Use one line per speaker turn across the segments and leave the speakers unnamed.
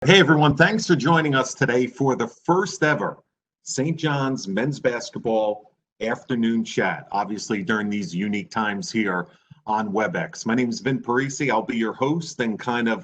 Hey everyone, thanks for joining us today for the first ever St. John's men's basketball afternoon chat, obviously during these unique times here on WebEx. My name is Vin Parisi. I'll be your host and kind of,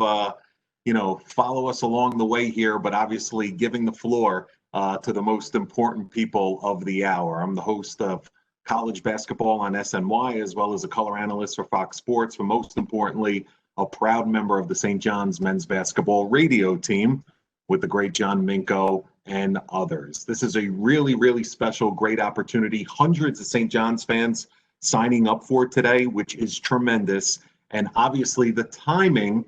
follow us along the way here, but obviously giving the floor to the most important people of the hour. I'm the host of college basketball on SNY, as well as a color analyst for Fox Sports, but most importantly, a proud member of the St. John's men's basketball radio team with the great John Minko and others. This is a really, really special, great opportunity. Hundreds of St. John's fans signing up for today, which is tremendous. And obviously the timing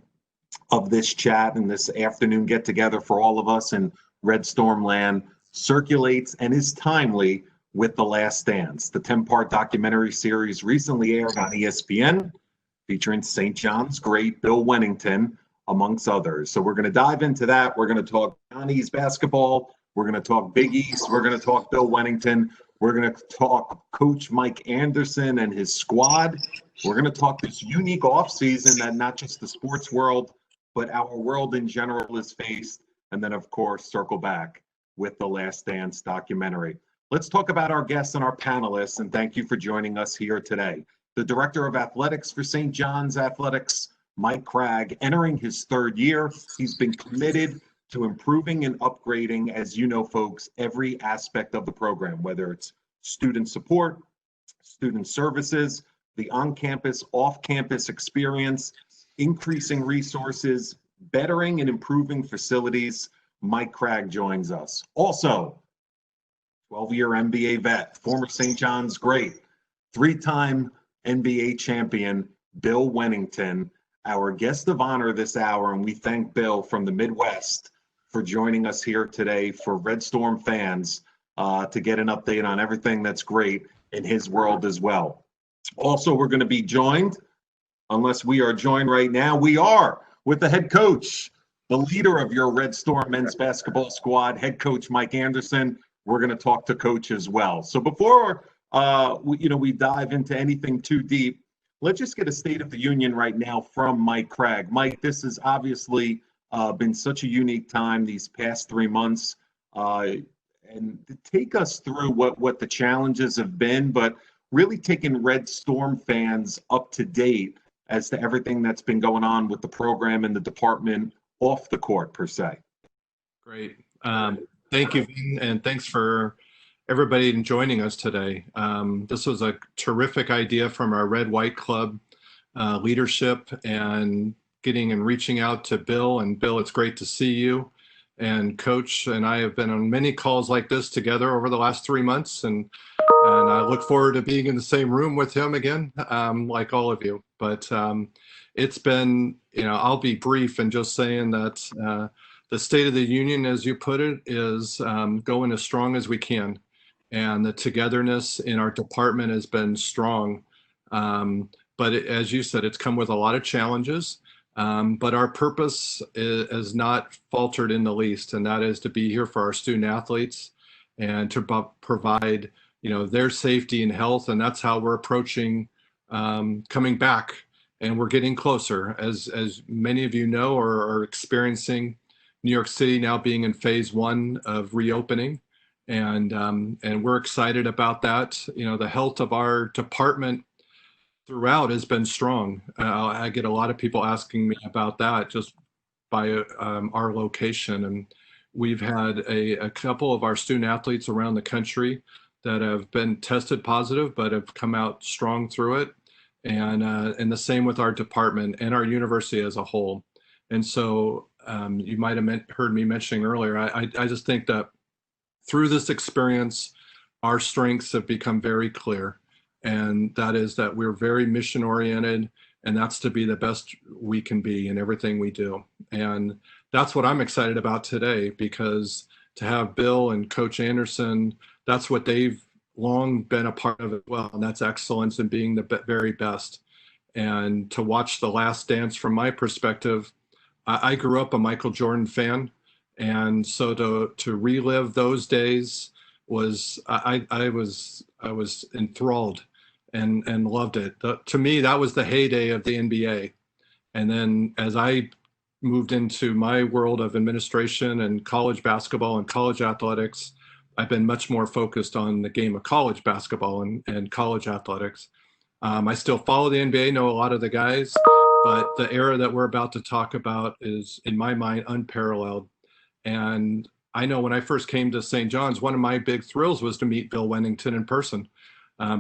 of this chat and this afternoon get together for all of us in Red Storm land circulates and is timely with The Last Dance. The 10-part documentary series recently aired on ESPN, featuring St. John's great Bill Wennington, amongst others. So we're going to dive into that. We're going to talk Johnny's basketball. We're going to talk Big East. We're going to talk Bill Wennington. We're going to talk Coach Mike Anderson and his squad. We're going to talk this unique offseason that not just the sports world, but our world in general is faced. And then, of course, circle back with The Last Dance documentary. Let's talk about our guests and our panelists, and thank you for joining us here today. The Director of Athletics for St. John's Athletics, Mike Gregg, entering his third year. He's been committed to improving and upgrading, as you know, folks, every aspect of the program, whether it's student support, student services, the on-campus, off-campus experience, increasing resources, bettering and improving facilities. Mike Gregg joins us. Also, 12-year NBA vet, former St. John's great, three-time NBA champion Bill Wennington, our guest of honor this hour, and we thank Bill from the Midwest for joining us here today for Red Storm fans to get an update on everything that's great in his world as well. Also, we're going to be joined, unless we are joined right now, we are with the head coach, the leader of your Red Storm men's basketball squad, head coach Mike Anderson. We're going to talk to coach as well. So before we dive into anything too deep, let's just get a state of the union right now from Mike Gregg. Mike, this has obviously been such a unique time these past 3 months, and take us through what the challenges have been, but really taking Red Storm fans up to date as to everything that's been going on with the program and the department off the court per se.
Great. Thank you, Vin, and thanks for everybody joining us today. This was a terrific idea from our Red White Club leadership, and getting and reaching out to Bill. And Bill, it's great to see you. And Coach and I have been on many calls like this together over the last 3 months, and I look forward to being in the same room with him again, like all of you. But it's been, I'll be brief and just saying that the State of the Union, as you put it, is going as strong as we can. And the togetherness in our department has been strong. But as you said, it's come with a lot of challenges. But our purpose has not faltered in the least, and that is to be here for our student athletes and to provide, their safety and health. And that's how we're approaching coming back. And we're getting closer, as many of you know, or are experiencing New York City now being in phase 1 of reopening. And we're excited about that. The health of our department throughout has been strong. I get a lot of people asking me about that just by our location. And we've had a couple of our student athletes around the country that have been tested positive, but have come out strong through it. And the same with our department and our university as a whole. And so you might have heard me mentioning earlier, I just think that through this experience, our strengths have become very clear. And that is that we're very mission oriented, and that's to be the best we can be in everything we do. And that's what I'm excited about today, because to have Bill and Coach Anderson, that's what they've long been a part of as well. And that's excellence and being the very best. And to watch The Last Dance from my perspective, I grew up a Michael Jordan fan. And so to relive those days was, I was enthralled and loved it. To me, that was the heyday of the NBA. And then as I moved into my world of administration and college basketball and college athletics, I've been much more focused on the game of college basketball and college athletics. I still follow the NBA, know a lot of the guys, but the era that we're about to talk about is, in my mind, unparalleled. And I know when I first came to St. John's, one of my big thrills was to meet Bill Wennington in person,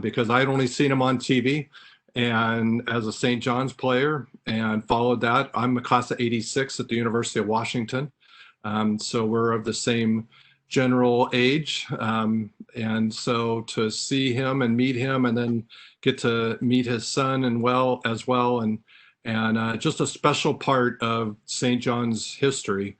because I'd only seen him on TV and as a St. John's player, and followed that. I'm a class of '86 at the University of Washington. So we're of the same general age. And so to see him and meet him, and then get to meet his son and as well, and just a special part of St. John's history.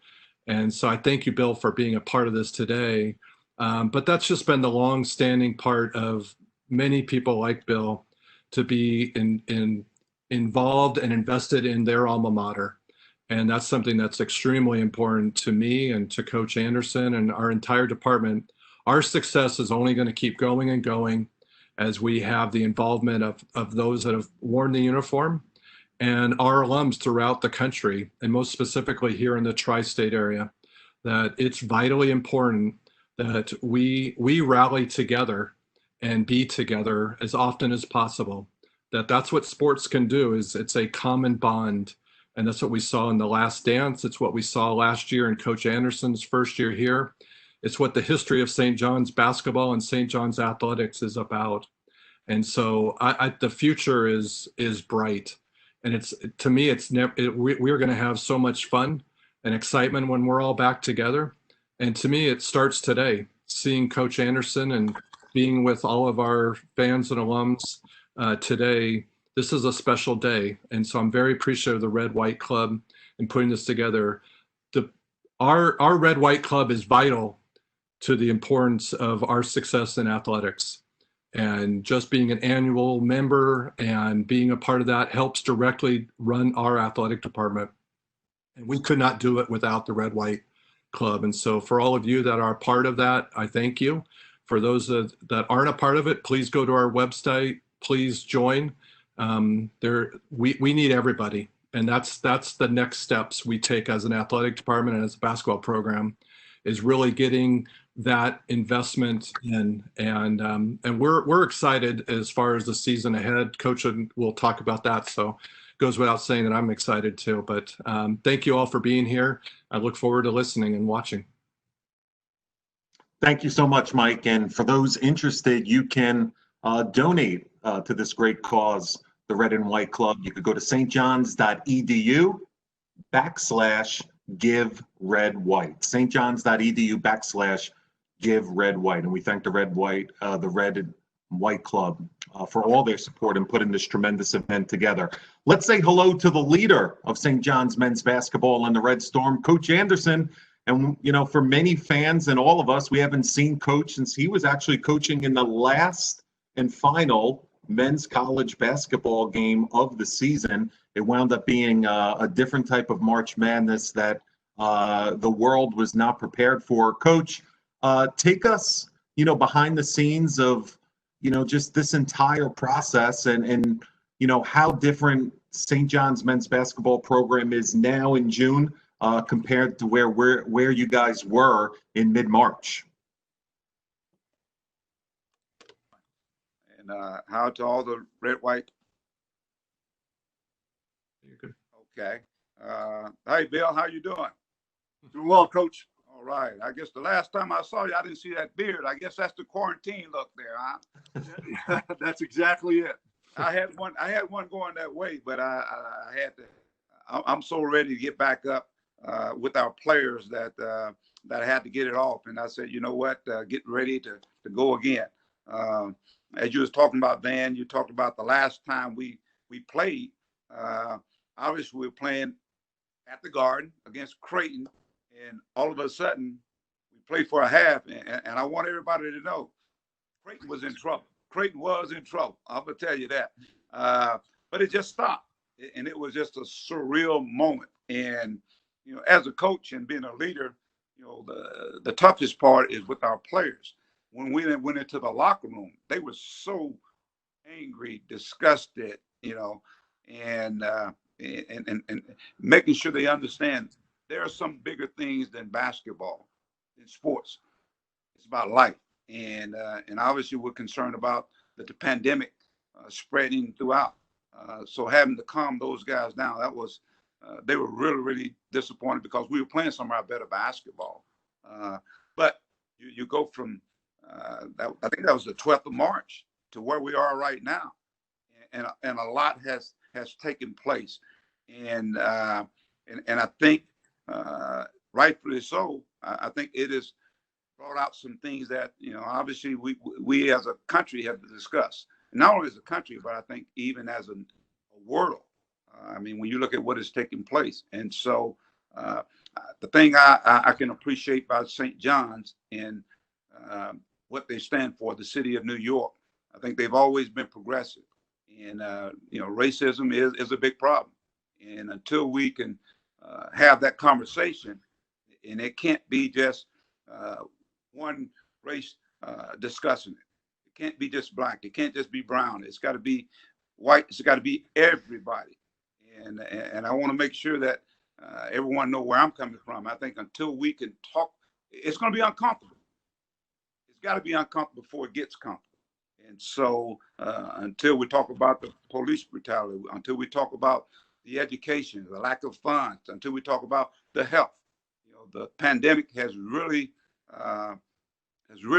And so I thank you, Bill, for being a part of this today. But that's just been the long-standing part of many people like Bill, to be involved and invested in their alma mater. And that's something that's extremely important to me and to Coach Anderson and our entire department. Our success is only going to keep going and going as we have the involvement of those that have worn the uniform and our alums throughout the country, and most specifically here in the tri-state area, that it's vitally important that we rally together and be together as often as possible. That's what sports can do, is it's a common bond. And that's what we saw in the Last Dance. It's what we saw last year in Coach Anderson's first year here. It's what the history of St. John's basketball and St. John's athletics is about. And so the future is bright. And it's, to me, it's never, we're going to have so much fun and excitement when we're all back together. And to me, it starts today, seeing Coach Anderson and being with all of our fans and alums today. This is a special day. And so I'm very appreciative of the Red White Club and putting this together. Our Red White Club is vital to the importance of our success in athletics. And just being an annual member and being a part of that helps directly run our athletic department. And we could not do it without the Red White Club. And so for all of you that are part of that, I thank you. For those that aren't a part of it, please go to our website. Please join. We need everybody. And that's the next steps we take as an athletic department and as a basketball program, is really getting that investment in. And we're excited as far as the season ahead. Coach will talk about that. So it goes without saying that I'm excited too. But thank you all for being here. I look forward to listening and watching.
Thank you so much, Mike. And for those interested, you can donate to this great cause, the Red and White Club. You could go to stjohns.edu/give-red-white. stjohns.edu/give-red-white. And we thank the Red and White Club for all their support in putting this tremendous event together. Let's say hello to the leader of St. John's men's basketball and the Red Storm, Coach Anderson. And, you know, for many fans and all of us, we haven't seen Coach since he was actually coaching in the last and final men's college basketball game of the season. It wound up being a different type of March Madness that the world was not prepared for. Coach, take us, you know, behind the scenes of, you know, just this entire process and you know, how different St. John's men's basketball program is now in June compared to where you guys were in mid-March.
And how to all the Red White. Okay. Hey, Bill, how you doing?
Doing well, Coach.
All right. I guess the last time I saw you, I didn't see that beard. I guess that's the quarantine look there, huh?
That's exactly it.
I had one going that way, but I had to. I'm so ready to get back up with our players that I had to get it off. And I said, you know what, get ready to go again. As you was talking about, Van, you talked about the last time we played. Obviously, we were playing at the Garden against Creighton, and all of a sudden, we played for a half. And I want everybody to know, Creighton was in trouble. Creighton was in trouble. I'm gonna tell you that. But it just stopped, and it was just a surreal moment. And you know, as a coach and being a leader, you know, the toughest part is with our players. When we went into the locker room, they were so angry, disgusted, you know, and and making sure they understand there are some bigger things than basketball in sports. It's about life, and obviously we're concerned about the pandemic spreading throughout. So having to calm those guys down, that was they were really disappointed because we were playing some of our better basketball. But you go from I think that was the 12th of March to where we are right now, and a lot has taken place, and I think rightfully so. I think it has brought out some things that obviously we as a country have to discuss. And not only as a country, but I think even as a world. I mean, when you look at what is taking place, and so the thing I can appreciate about St. John's and what they stand for, the city of New York. I think they've always been progressive, and racism is a big problem. And until we can have that conversation, and it can't be just one race discussing it. It can't be just black. It can't just be brown. It's got to be white. It's got to be everybody. And I want to make sure that everyone know where I'm coming from. I think until we can talk, it's going to be uncomfortable. It's got to be uncomfortable before it gets comfortable. And so until we talk about the police brutality, until we talk about the education, the lack of funds, until we talk about the health, the pandemic has really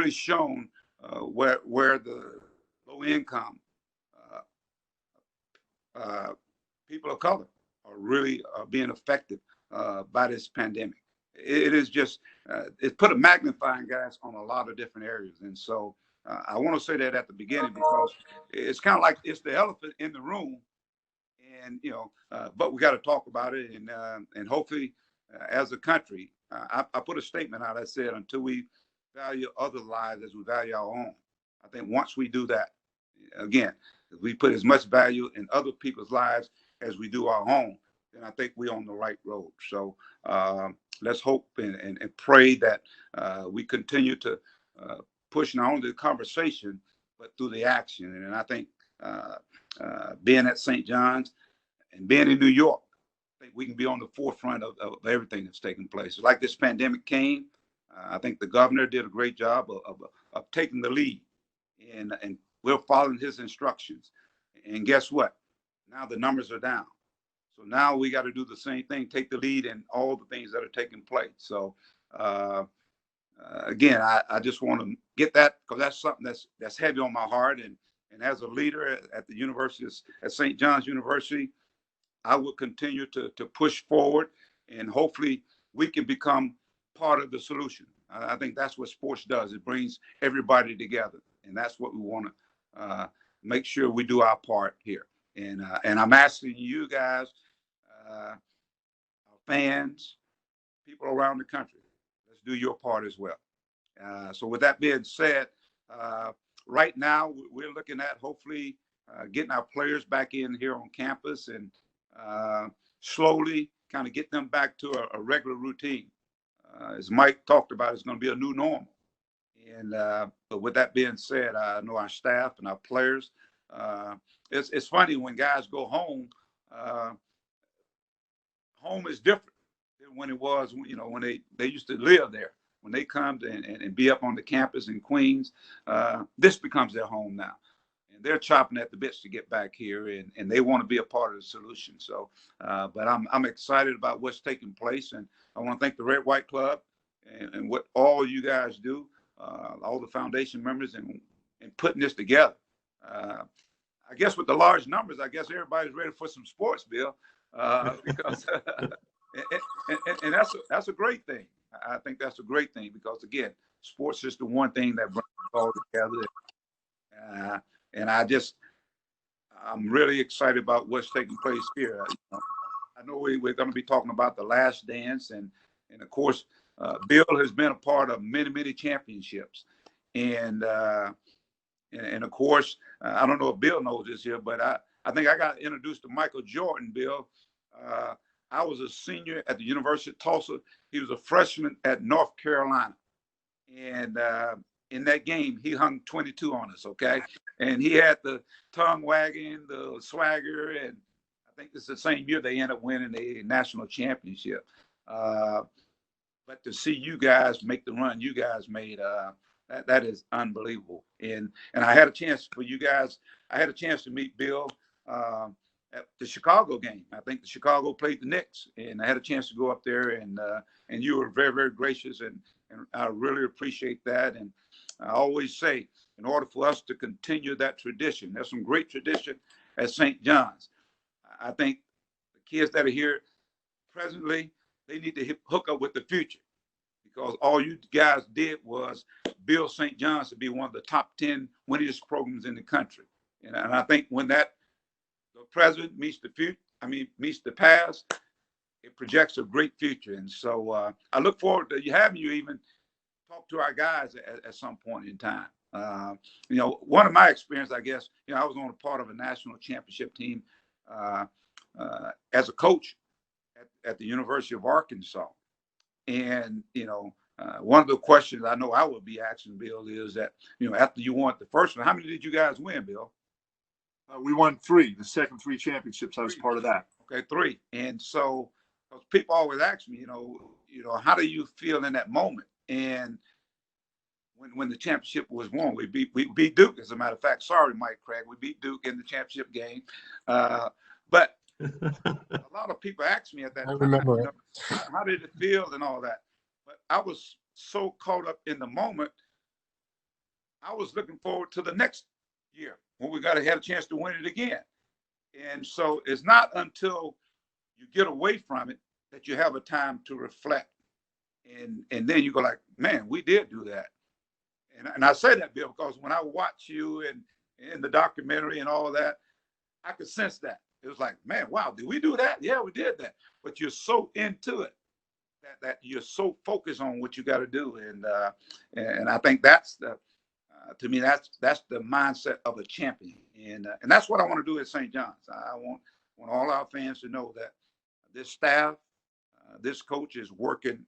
shown where the low income people of color are really being affected by this pandemic. It is just it put a magnifying glass on a lot of different areas, and so I want to say that at the beginning because it's kind of like it's the elephant in the room, and but we got to talk about it, and hopefully as a country, I put a statement out that said until we value other lives as we value our own. I think once we do that, again, if we put as much value in other people's lives as we do our own, then I think we're on the right road. So let's hope and pray that we continue to push not only the conversation, but through the action. And I think being at St. John's and being in New York, I think we can be on the forefront of everything that's taking place. Like this pandemic came, I think the governor did a great job of taking the lead, and we're following his instructions. And guess what? Now the numbers are down. So now we got to do the same thing, take the lead in all the things that are taking place. So again, I just want to get that because that's something that's heavy on my heart. And as a leader at the university, at St. John's University, I will continue to push forward, and hopefully we can become part of the solution. I think that's what sports does. It brings everybody together, and that's what we want to make sure we do our part here. And I'm asking you guys, our fans, people around the country, let's do your part as well. So with that being said, right now we're looking at hopefully getting our players back in here on campus and slowly kind of get them back to a regular routine. As Mike talked about, it's going to be a new normal. And but with that being said, I know our staff and our players. It's funny when guys go home. Home is different than when it was, when they used to live there. When they come and be up on the campus in Queens, this becomes their home now. And they're chopping at the bits to get back here, and they want to be a part of the solution. So, but I'm excited about what's taking place, and I want to thank the Red White Club and what all you guys do, all the foundation members, and putting this together. I guess with the large numbers, I guess everybody's ready for some sports, Bill, because and that's a great thing. I think that's a great thing because again, sports is the one thing that brings us all together. And I'm really excited about what's taking place here. I know we're going to be talking about the last dance, and of course, Bill has been a part of many championships, and of course, I don't know if Bill knows this here, but I think I got introduced to Michael Jordan, Bill. I was a senior at the University of Tulsa. He was a freshman at North Carolina. And in that game, he hung 22 on us, okay? And he had the tongue wagging, the swagger, and I think it's the same year they end up winning a national championship. But to see you guys make the run you guys made, that is unbelievable. And I had a chance for you guys. I had a chance to meet Bill at the Chicago game. I think the Chicago played the Knicks, and I had a chance to go up there, and you were very, very gracious, and I really appreciate that. And I always say, in order for us to continue that tradition, there's some great tradition at St. John's. I think the kids that are here presently, they need to hook up with the future, because all you guys did was build St. John's to be one of the top 10 winningest programs in the country. And I think when the present meets the future, meets the past, it projects a great future. And so I look forward to having you even talk to our guys at some point in time. One of my experience, I guess, I was on a part of a national championship team as a coach at the University of Arkansas. And, one of the questions I know I would be asking Bill is that, after you won the first one, how many did you guys win, Bill?
We won 3, the second 3 championships. I was part of that.
Okay, 3. And so people always ask me, how do you feel in that moment? And when the championship was won, we beat Duke, as a matter of fact. Sorry, Mike Craig, we beat Duke in the championship game. But a lot of people asked me at that time,
I remember it.
How did it feel and all that? But I was so caught up in the moment, I was looking forward to the next year when we got to have a chance to win it again. And so it's not until you get away from it that you have a time to reflect. And then you go like, man, we did do that. And I say that, Bill, because when I watch you and in the documentary and all that, I could sense that. It was like, man, wow, did we do that? Yeah, we did that. But you're so into it that you're so focused on what you got to do. And I think that's to me, that's the mindset of a champion. And that's what I want to do at St. John's. I want all our fans to know that this staff, this coach is working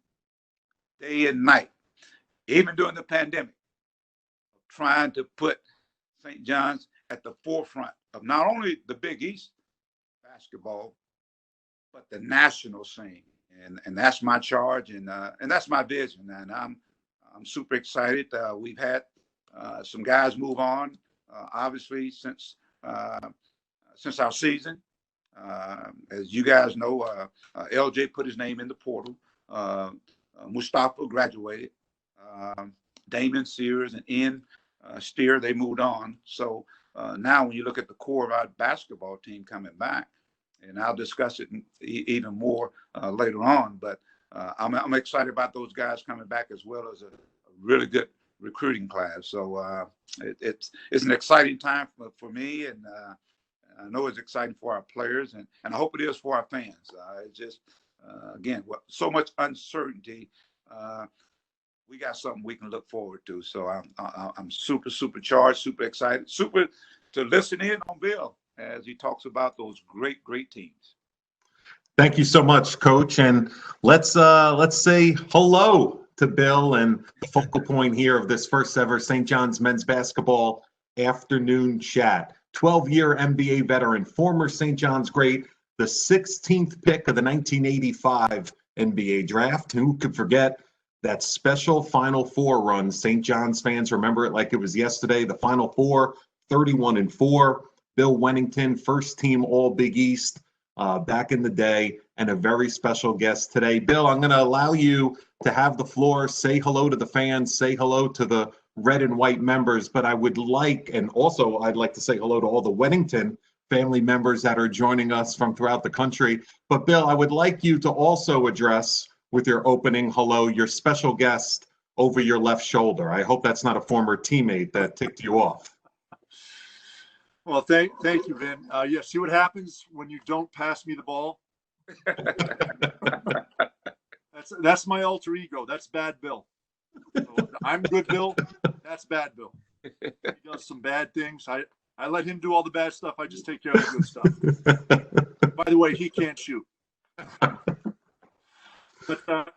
day and night, even during the pandemic, trying to put St. John's at the forefront of not only the Big East basketball, but the national scene. And that's my charge, and that's my vision. And I'm super excited. We've had some guys move on, obviously, since our season. As you guys know, LJ put his name in the portal. Mustafa graduated. Damon Sears and Ian Steer, they moved on. So now when you look at the core of our basketball team coming back, and I'll discuss it even more later on, but I'm excited about those guys coming back, as well as a really good recruiting class. So it's an exciting time for me, and I know it's exciting for our players, and I hope it is for our fans. It's just, again, so much uncertainty. We got something we can look forward to. So I'm super charged, super excited, super to listen in on Bill as he talks about those great teams.
Thank you so much, Coach. And let's say hello to Bill, and the focal point here of this first ever St. John's men's basketball afternoon chat. 12-year NBA veteran, former St. John's great, the 16th pick of the 1985 NBA draft. Who could forget that special Final Four run? St. John's fans remember it like it was yesterday. The Final Four, 31-4. Bill Wennington, first team All Big East back in the day, and a very special guest today. Bill, I'm going to allow you to have the floor. Say hello to the fans. Say hello to the red and white members. But I would like, and also I'd like to say hello to all the Wennington family members that are joining us from throughout the country. But Bill, I would like you to also address with your opening hello your special guest over your left shoulder. I hope that's not a former teammate that ticked you off.
Well, thank you, Vin. Yeah, see what happens when you don't pass me the ball? That's my alter ego. That's Bad Bill. So I'm Good Bill. That's Bad Bill. He does some bad things. I let him do all the bad stuff. I just take care of the good stuff. By the way, he can't shoot. But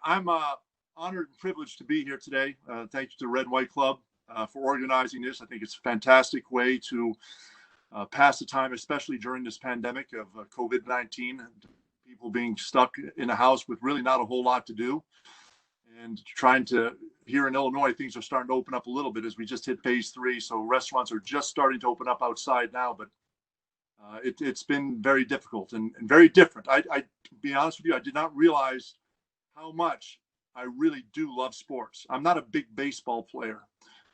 I'm honored and privileged to be here today. Thank you to the Red and White Club for organizing this. I think it's a fantastic way to pass the time, especially during this pandemic of COVID-19, people being stuck in a house with really not a whole lot to do, and trying to, here in Illinois, things are starting to open up a little bit as we just hit phase 3. So restaurants are just starting to open up outside now, but it's been very difficult and very different. I, to be honest with you, I did not realize how much I really do love sports. I'm not a big baseball player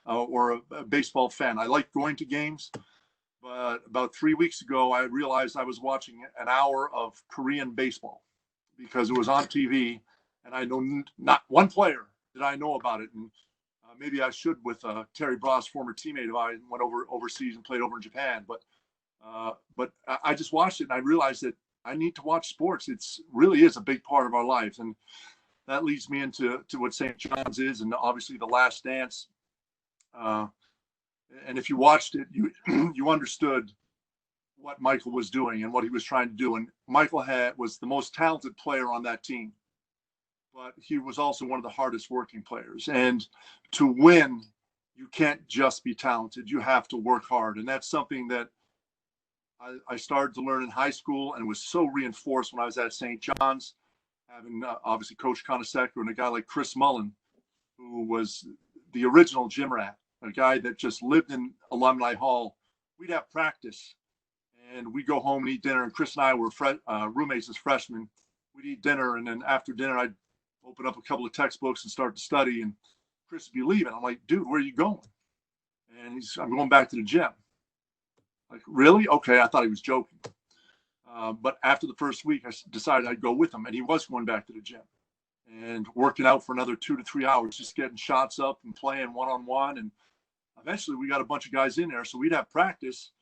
or a baseball fan. I like going to games, but about 3 weeks ago, I realized I was watching an hour of Korean baseball because it was on TV, and I know not one player that I know about it. And maybe I should with Terry Bross, former teammate of mine, went overseas and played over in Japan. But I just watched it, and I realized that I need to watch sports. It's really is a big part of our lives, and that leads me into what St. John's is, and obviously The Last Dance. And if you watched it, you understood what Michael was doing and what he was trying to do. And Michael was the most talented player on that team, but he was also one of the hardest working players. And to win, you can't just be talented. You have to work hard. And that's something that I started to learn in high school, and was so reinforced when I was at St. John's, having obviously Coach Hornacek and a guy like Chris Mullen, who was the original gym rat, a guy that just lived in Alumni Hall. We'd have practice, and we'd go home and eat dinner. And Chris and I were roommates as freshmen. We'd eat dinner, and then after dinner, I'd open up a couple of textbooks and start to study. And Chris would be leaving. I'm like, dude, where are you going? And I'm going back to the gym. Like, really? Okay, I thought he was joking. But after the first week, I decided I'd go with him, and he was going back to the gym and working out for another 2 to 3 hours, just getting shots up and playing one-on-one. And eventually we got a bunch of guys in there. So we'd have practice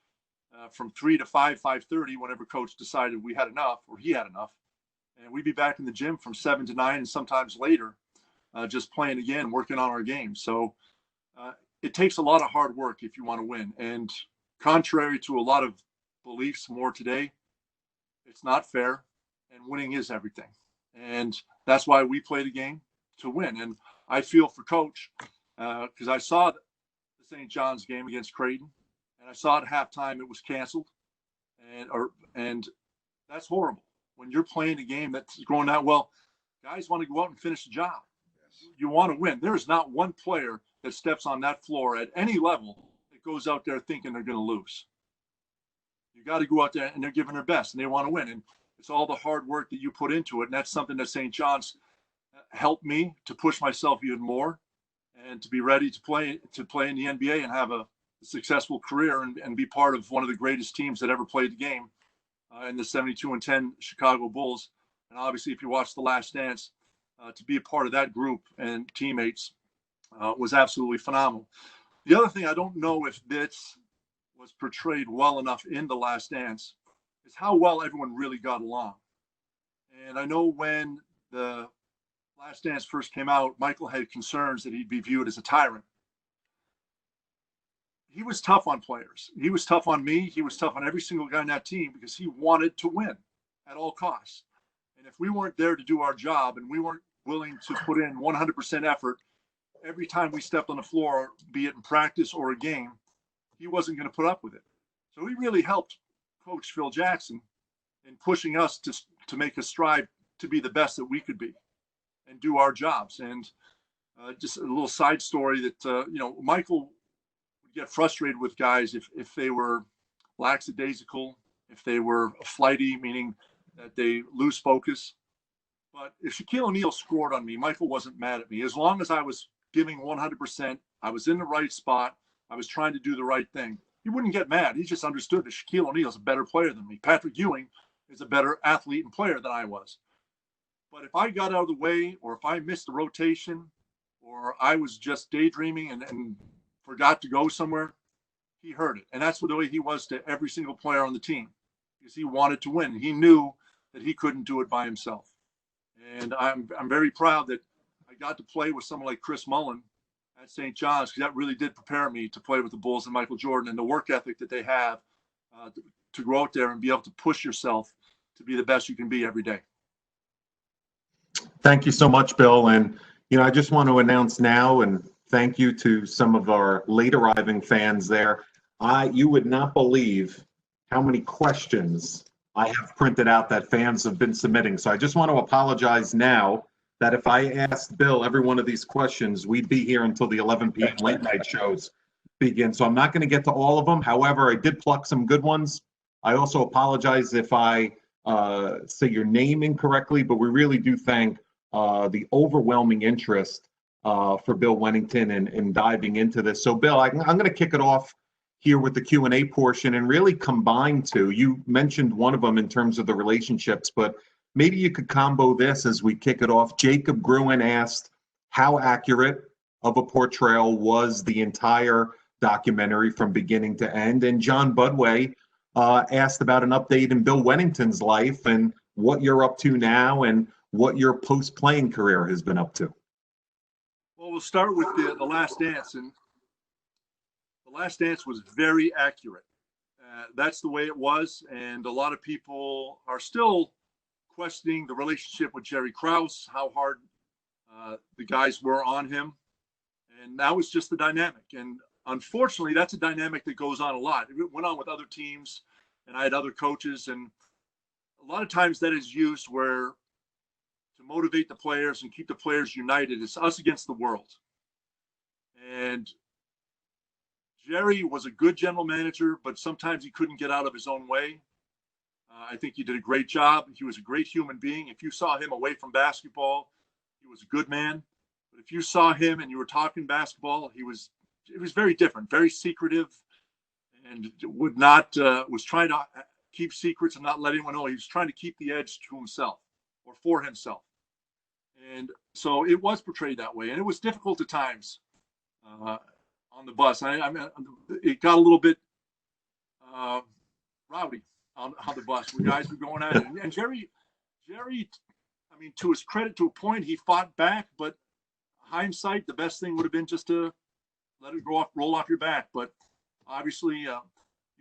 from 3 to 5:30, whenever coach decided we had enough or he had enough. And we'd be back in the gym from 7 to 9 and sometimes later, just playing again, working on our games. So it takes a lot of hard work if you want to win. And contrary to a lot of beliefs more today, it's not fair, and winning is everything. And that's why we play the game, to win. And I feel for Coach, because I saw the St. John's game against Creighton, and I saw at halftime it was canceled, and that's horrible. When you're playing a game that's going out well, guys want to go out and finish the job. Yes. You want to win. There is not one player that steps on that floor at any level that goes out there thinking they're going to lose. You got to go out there, and they're giving their best, and they want to win. And it's all the hard work that you put into it. And that's something that St. John's helped me to push myself even more and to be ready to play in the NBA and have a successful career and be part of one of the greatest teams that ever played the game in the 72-10 Chicago Bulls. And obviously, if you watch The Last Dance, to be a part of that group and teammates was absolutely phenomenal. The other thing, I don't know if this was portrayed well enough in The Last Dance, is how well everyone really got along. And I know when the Last Dance first came out, Michael had concerns that he'd be viewed as a tyrant. He was tough on players. He was tough on me. He was tough on every single guy in that team because he wanted to win at all costs. And if we weren't there to do our job and we weren't willing to put in 100% effort every time we stepped on the floor, be it in practice or a game, he wasn't going to put up with it. So he really helped Coach Phil Jackson in pushing us to make us strive to be the best that we could be and do our jobs. And just a little side story that, Michael would get frustrated with guys if they were lackadaisical, if they were flighty, meaning that they lose focus. But if Shaquille O'Neal scored on me, Michael wasn't mad at me. As long as I was giving 100%, I was in the right spot, I was trying to do the right thing, he wouldn't get mad. He just understood that Shaquille O'Neal is a better player than me. Patrick Ewing is a better athlete and player than I was. But if I got out of the way, or if I missed the rotation, or I was just daydreaming and forgot to go somewhere, he heard it. And that's the way he was to every single player on the team, because he wanted to win. He knew that he couldn't do it by himself. And I'm very proud that I got to play with someone like Chris Mullen at St. John's, because that really did prepare me to play with the Bulls and Michael Jordan, and the work ethic that they have to go out there and be able to push yourself to be the best you can be every day.
Thank you so much, Bill. And, I just want to announce now, and thank you to some of our late arriving fans there. You would not believe how many questions I have printed out that fans have been submitting. So I just want to apologize now that if I asked Bill every one of these questions, we'd be here until the 11 p.m. late night shows begin. So I'm not going to get to all of them. However, I did pluck some good ones. I also apologize if I say your name incorrectly, but we really do thank the overwhelming interest for Bill Wennington and diving into this. So Bill, I'm going to kick it off here with the Q&A portion and really combine two. You mentioned one of them in terms of the relationships, but maybe you could combo this as we kick it off. Jacob Gruen asked, how accurate of a portrayal was the entire documentary from beginning to end? And John Budway asked about an update in Bill Wennington's life and what you're up to now and what your post-playing career has been up to.
Well, we'll start with the Last Dance. And the Last Dance was very accurate. That's the way it was. And a lot of people are still questioning the relationship with Jerry Krause, how hard the guys were on him. And that was just the dynamic. And unfortunately, that's a dynamic that goes on a lot. It went on with other teams, and I had other coaches. And a lot of times that is used where to motivate the players and keep the players united. It's us against the world. And Jerry was a good general manager, but sometimes he couldn't get out of his own way. I think he did a great job. He was a great human being. If you saw him away from basketball, he was a good man. But if you saw him and you were talking basketball, it was very different, very secretive, and was trying to keep secrets and not let anyone know. He was trying to keep the edge to himself or for himself. And so it was portrayed that way. And it was difficult at times on the bus. I mean, it got a little bit rowdy on the bus where guys were going at it. And Jerry, I mean, to his credit, to a point, he fought back, but hindsight, the best thing would have been just to let it roll off your back. But obviously, you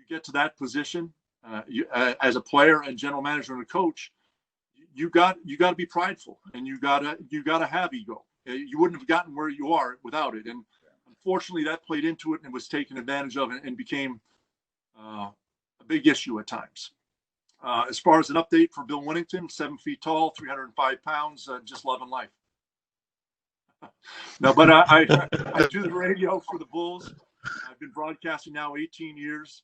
get to that position as a player and general manager and a coach, you got to be prideful, and you got to have ego. You wouldn't have gotten where you are without it. And unfortunately, that played into it and was taken advantage of and became a big issue at times. As far as an update for Bill Wennington, 7 feet tall, 305 pounds, just loving life. No, but I do the radio for the Bulls. I've been broadcasting now 18 years,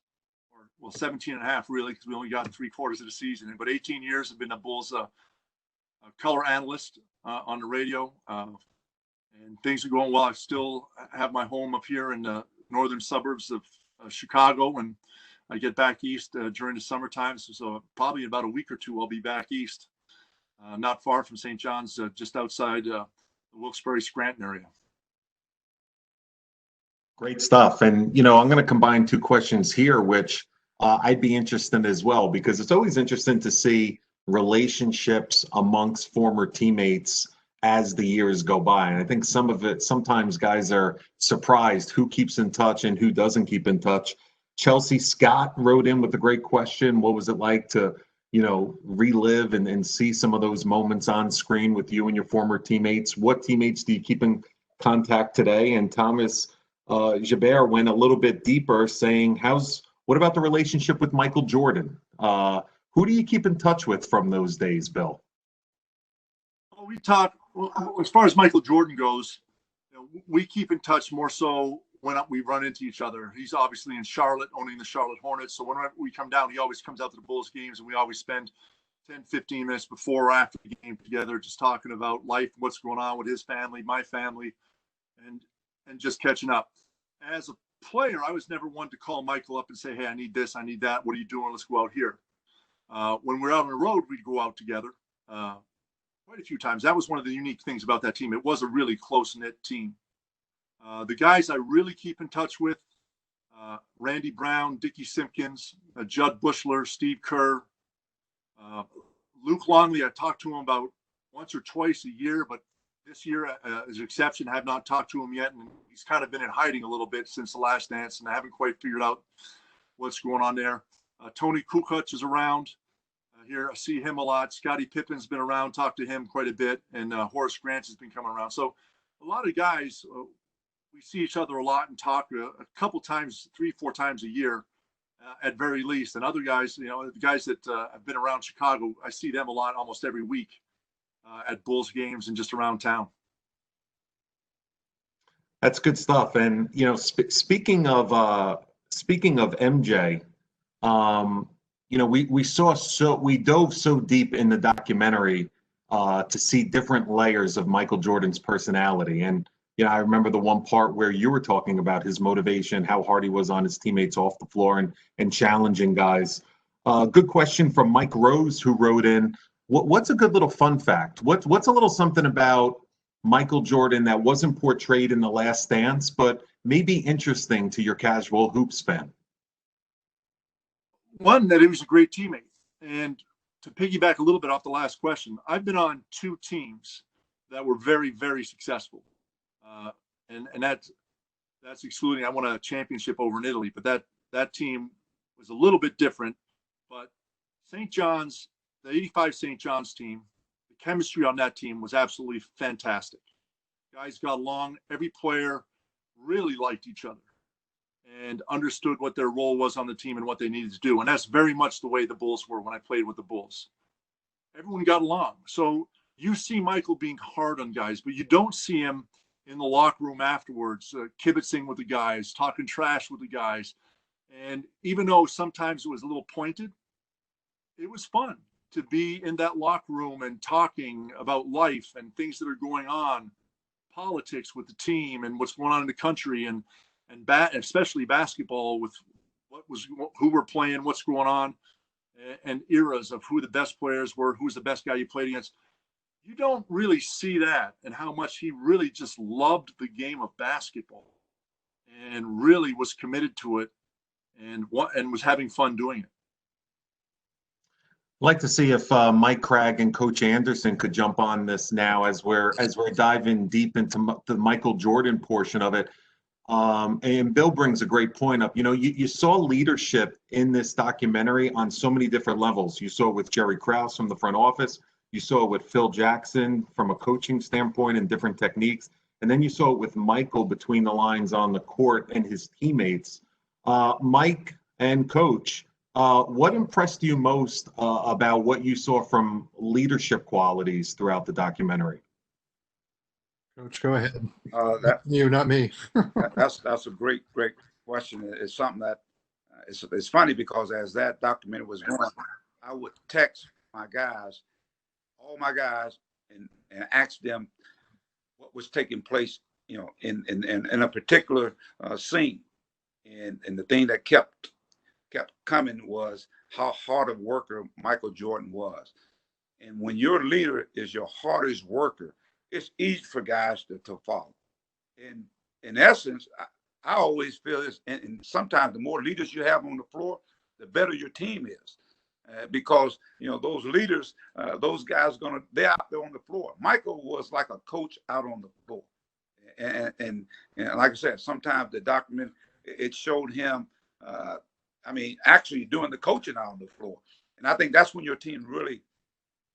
or 17 and a half, really, because we only got 3/4 of the season. But 18 years have been a Bulls color analyst on the radio. And things are going well. I still have my home up here in the northern suburbs of Chicago, and I get back east during the summertime. So probably in about a week or two, I'll be back east, not far from St. John's, just outside the Wilkes-Barre, Scranton area.
Great stuff. And, you know, I'm going to combine two questions here, which I'd be interested in as well, because it's always interesting to see relationships amongst former teammates as the years go by. And I think sometimes guys are surprised who keeps in touch and who doesn't keep in touch. Chelsea Scott wrote in with a great question. What was it like to, you know, relive and see some of those moments on screen with you and your former teammates? What teammates do you keep in contact today? And Thomas Jabert went a little bit deeper, saying, what about the relationship with Michael Jordan? Who do you keep in touch with from those days, Bill?
Well, we talk, as far as Michael Jordan goes, you know, we keep in touch more so when we run into each other. He's obviously in Charlotte, owning the Charlotte Hornets. So whenever we come down, he always comes out to the Bulls games, and we always spend 10, 15 minutes before or after the game together, just talking about life, what's going on with his family, my family, and just catching up. As a player, I was never one to call Michael up and say, hey, I need this, I need that. What are you doing? Let's go out here. When we're out on the road, we'd go out together quite a few times. That was one of the unique things about that team. It was a really close-knit team. The guys I really keep in touch with, Randy Brown, Dickie Simpkins, Judd Bushler, Steve Kerr, Luke Longley. I talk to him about once or twice a year, but this year, as an exception, I have not talked to him yet. And he's kind of been in hiding a little bit since the Last Dance, and I haven't quite figured out what's going on there. Tony Kukoc is around here. I see him a lot. Scottie Pippen's been around, talked to him quite a bit. And Horace Grant has been coming around. So a lot of guys, we see each other a lot and talk a couple times, 3-4 times a year at very least. And other guys, you know, the guys that have been around Chicago, I see them a lot, almost every week at Bulls games and just around town.
That's good stuff. And you know, speaking of MJ, you know, we dove so deep in the documentary to see different layers of Michael Jordan's personality. And you know, I remember the one part where you were talking about his motivation, how hard he was on his teammates off the floor and challenging guys. Good question from Mike Rose, who wrote in, what's a good little fun fact? What's a little something about Michael Jordan that wasn't portrayed in The Last Dance, but maybe interesting to your casual hoops fan?
One, that he was a great teammate. And to piggyback a little bit off the last question, I've been on 2 teams that were very, very successful. And that's excluding, I won a championship over in Italy, but that team was a little bit different. But St. John's, the 85 St. John's team, the chemistry on that team was absolutely fantastic. Guys got along. Every player really liked each other and understood what their role was on the team and what they needed to do. And that's very much the way the Bulls were when I played with the Bulls. Everyone got along. So you see Michael being hard on guys, but you don't see him in the locker room afterwards, kibitzing with the guys, talking trash with the guys. And even though sometimes it was a little pointed, it was fun to be in that locker room and talking about life and things that are going on, politics with the team and what's going on in the country, and especially basketball with who we're playing, what's going on, and eras of who the best players were, who's the best guy you played against. You don't really see that, and how much he really just loved the game of basketball and really was committed to it and was having fun doing it.
I'd like to see if Mike Cragg and Coach Anderson could jump on this now as we're diving deep into the Michael Jordan portion of it. And Bill brings a great point up. You know, you saw leadership in this documentary on so many different levels. You saw it with Jerry Krause from the front office. You saw it with Phil Jackson from a coaching standpoint and different techniques. And then you saw it with Michael between the lines on the court and his teammates. Mike and Coach, what impressed you most about what you saw from leadership qualities throughout the documentary?
Coach, go ahead.
You,
not me.
That's a great question. It's something that it's funny because as that documentary was going, I would text all my guys, and ask them what was taking place, you know, in a particular scene, and the thing that kept coming was how hard a worker Michael Jordan was. And when your leader is your hardest worker, it's easy for guys to follow. And in essence, I always feel this, and sometimes the more leaders you have on the floor, the better your team is. Because, you know, those leaders, those guys they're out there on the floor. Michael was like a coach out on the floor. And like I said, sometimes the document, it showed him, actually doing the coaching out on the floor. And I think that's when your team really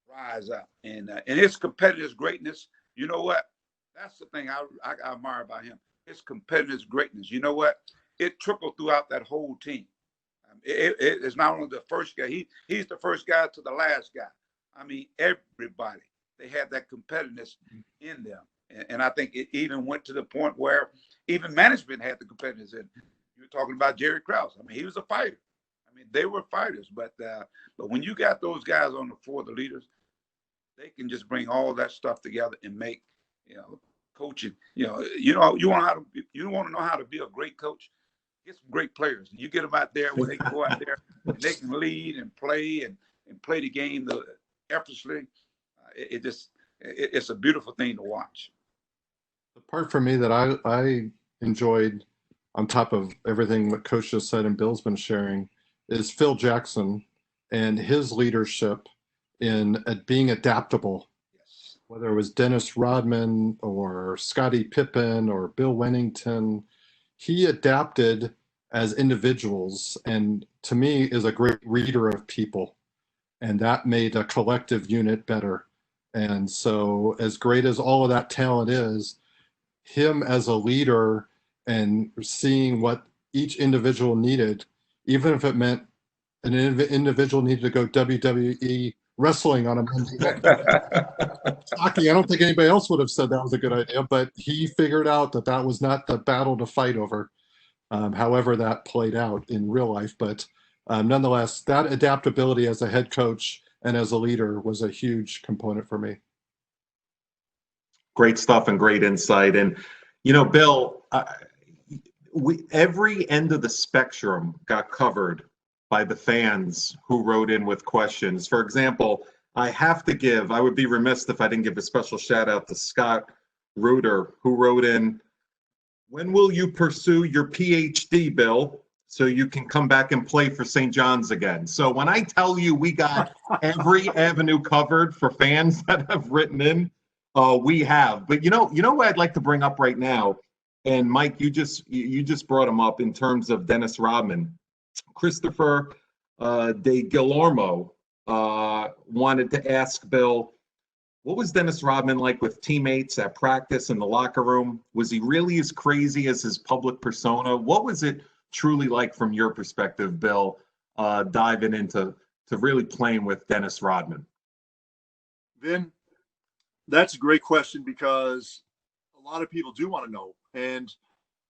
rise up. And his competitive greatness, you know what? That's the thing I admire about him. His competitive greatness. You know what? It trickled throughout that whole team. It's not only the first guy. He's the first guy to the last guy. I mean, everybody, they had that competitiveness in them. And I think it even went to the point where even management had the competitiveness in. You were talking about Jerry Krause. I mean, he was a fighter. I mean, they were fighters. But when you got those guys on the floor, the leaders, they can just bring all that stuff together and make, you know, coaching. You want to know how to be a great coach. Get some great players. You get them out there where they can go out there and they can lead and play and play the game effortlessly. It's a beautiful thing to watch.
The part for me that I enjoyed, on top of everything that Coach just said and Bill's been sharing, is Phil Jackson and his leadership in being adaptable.
Yes.
Whether it was Dennis Rodman or Scottie Pippen or Bill Wennington, he adapted as individuals, and to me is a great reader of people, and that made a collective unit better. And so as great as all of that talent is, him as a leader and seeing what each individual needed, even if it meant an individual needed to go WWE wrestling on a Monday night. Hockey, I don't think anybody else would have said that was a good idea, but he figured out that that was not the battle to fight over, however that played out in real life. But nonetheless, that adaptability as a head coach and as a leader was a huge component for me.
Great stuff and great insight. And, you know, Bill, every end of the spectrum got covered by the fans who wrote in with questions. For example, I would be remiss if I didn't give a special shout out to Scott Reuter, who wrote in, when will you pursue your PhD, Bill, so you can come back and play for St. John's again? So when I tell you we got every avenue covered for fans that have written in, we have. But you know what I'd like to bring up right now, and Mike, you just brought him up in terms of Dennis Rodman. Christopher De Guillermo wanted to ask Bill, what was Dennis Rodman like with teammates at practice in the locker room? Was he really as crazy as his public persona? What was it truly like from your perspective, Bill, diving into really playing with Dennis Rodman?
Vin, that's a great question because a lot of people do want to know. And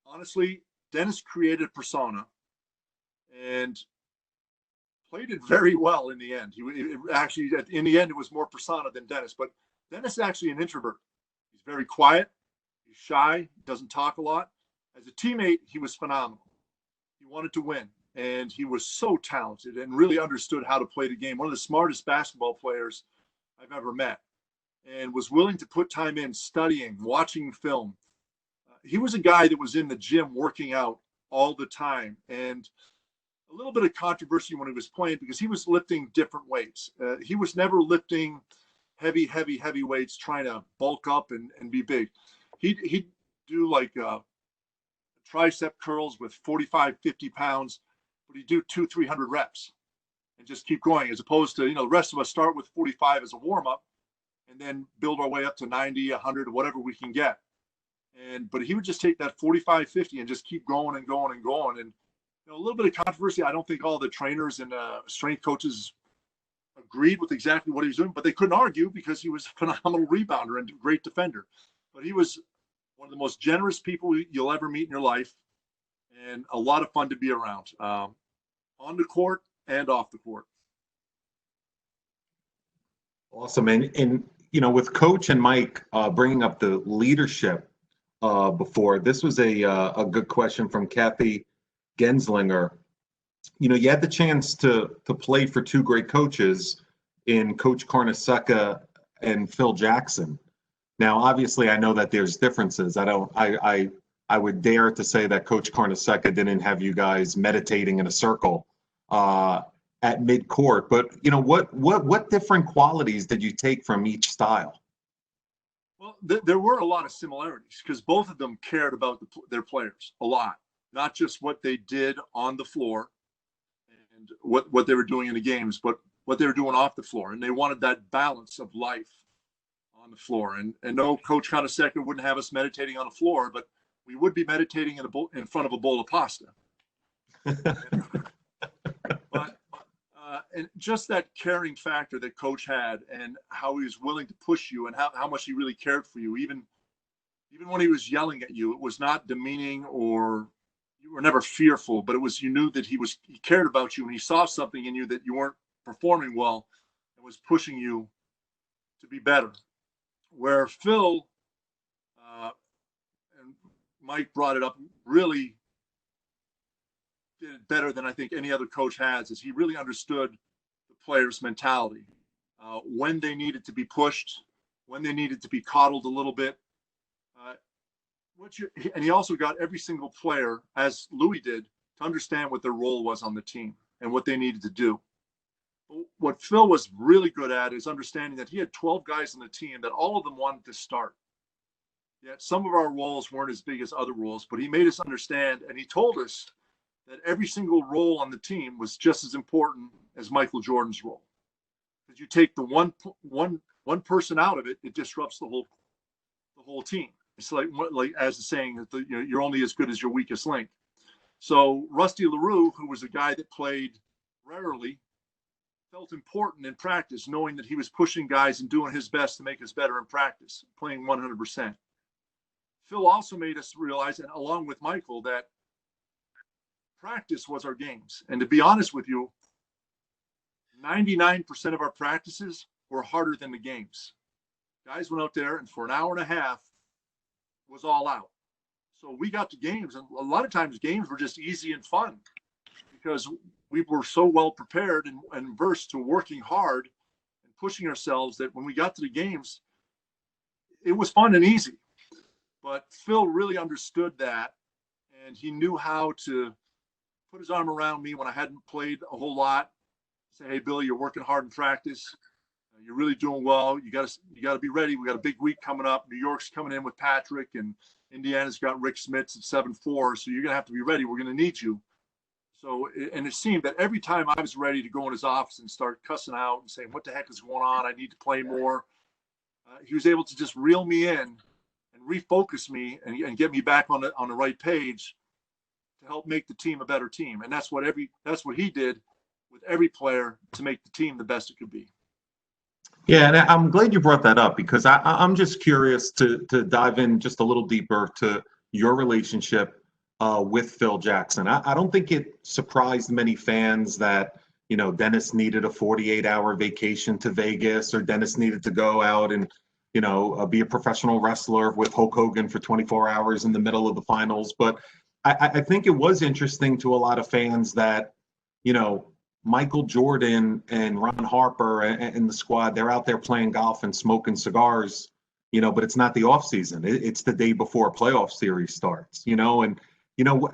honestly, Dennis created a persona and played it very well in the end. Actually, in the end, it was more persona than Dennis. But Dennis is actually an introvert. He's very quiet. He's shy. Doesn't talk a lot. As a teammate, he was phenomenal. He wanted to win, and he was so talented and really understood how to play the game. One of the smartest basketball players I've ever met, and was willing to put time in studying, watching film. He was a guy that was in the gym working out all the time, and a little bit of controversy when he was playing because he was lifting different weights. He was never lifting heavy weights, trying to bulk up and be big. He'd do like tricep curls with 45, 50 pounds, but he'd do 200-300 reps and just keep going, as opposed to, the rest of us start with 45 as a warm-up and then build our way up to 90, 100, whatever we can get. But he would just take that 45, 50 and just keep going and going and going. And a little bit of controversy. I don't think all the trainers and strength coaches agreed with exactly what he was doing, but they couldn't argue because he was a phenomenal rebounder and a great defender. But he was one of the most generous people you'll ever meet in your life, and a lot of fun to be around, on the court and off the court.
Awesome. And with Coach and Mike bringing up the leadership before, this was a good question from Kathy Genslinger. You had the chance to play for two great coaches in Coach Hornacek and Phil Jackson. Now, obviously, I know that there's differences. I would dare to say that Coach Hornacek didn't have you guys meditating in a circle at mid-court. But what different qualities did you take from each style?
Well, there were a lot of similarities because both of them cared about their players a lot, not just what they did on the floor and what they were doing in the games, but what they were doing off the floor. And they wanted that balance of life on the floor. And no, Coach Hornacek wouldn't have us meditating on the floor, but we would be meditating in front of a bowl of pasta. And just that caring factor that Coach had, and how he was willing to push you, and how much he really cared for you, even when he was yelling at you, it was not demeaning, or you were never fearful, but it was, you knew that he cared about you, and he saw something in you that you weren't performing well and was pushing you to be better. Where Phil and Mike brought it up, really did it better than I think any other coach has, is he really understood the players' mentality, when they needed to be pushed, when they needed to be coddled a little bit. And he also got every single player, as Louis did, to understand what their role was on the team and what they needed to do. What Phil was really good at is understanding that he had 12 guys on the team that all of them wanted to start. Yet some of our roles weren't as big as other roles, but he made us understand, and he told us that every single role on the team was just as important as Michael Jordan's role. Because you take the one person out of it, it disrupts the whole team. It's like as the saying, you're only as good as your weakest link. So Rusty LaRue, who was a guy that played rarely, felt important in practice, knowing that he was pushing guys and doing his best to make us better in practice, playing 100%. Phil also made us realize, and along with Michael, that practice was our games. And to be honest with you, 99% of our practices were harder than the games. Guys went out there and for an hour and a half was all out. So we got to games, and a lot of times games were just easy and fun because we were so well prepared and versed to working hard and pushing ourselves that when we got to the games, it was fun and easy. But Phil really understood that, and he knew how to put his arm around me when I hadn't played a whole lot. Say, hey, Billy, you're working hard in practice. You're really doing well. You got to be ready. We got a big week coming up. New York's coming in with Patrick, and Indiana's got Rick Smits at 7-4. So you're gonna have to be ready. We're gonna need you. So, and it seemed that every time I was ready to go in his office and start cussing out and saying, "What the heck is going on? I need to play more," he was able to just reel me in and refocus me and get me back on the right page to help make the team a better team. And that's what he did with every player to make the team the best it could be.
Yeah, and I'm glad you brought that up because I'm just curious to dive in just a little deeper to your relationship with Phil Jackson. I don't think it surprised many fans that, you know, Dennis needed a 48-hour vacation to Vegas, or Dennis needed to go out and, you know, be a professional wrestler with Hulk Hogan for 24 hours in the middle of the finals. But I think it was interesting to a lot of fans that, you know, Michael Jordan and Ron Harper and the squad, they're out there playing golf and smoking cigars, you know, but it's not the off season. It's the day before a playoff series starts, you know, and, you know,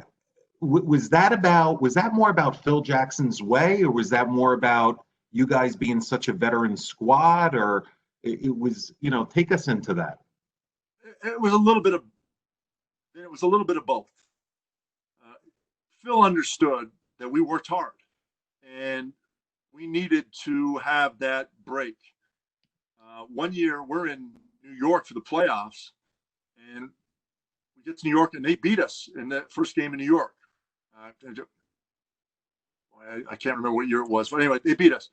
was that more about Phil Jackson's way, or was that more about you guys being such a veteran squad, or it was, you know, take us into that.
It was a little bit of both. Phil understood that we worked hard and we needed to have that break. One year we're in New York for the playoffs, and we get to New York and they beat us in that first game in New York. I can't remember what year it was, but anyway, they beat us.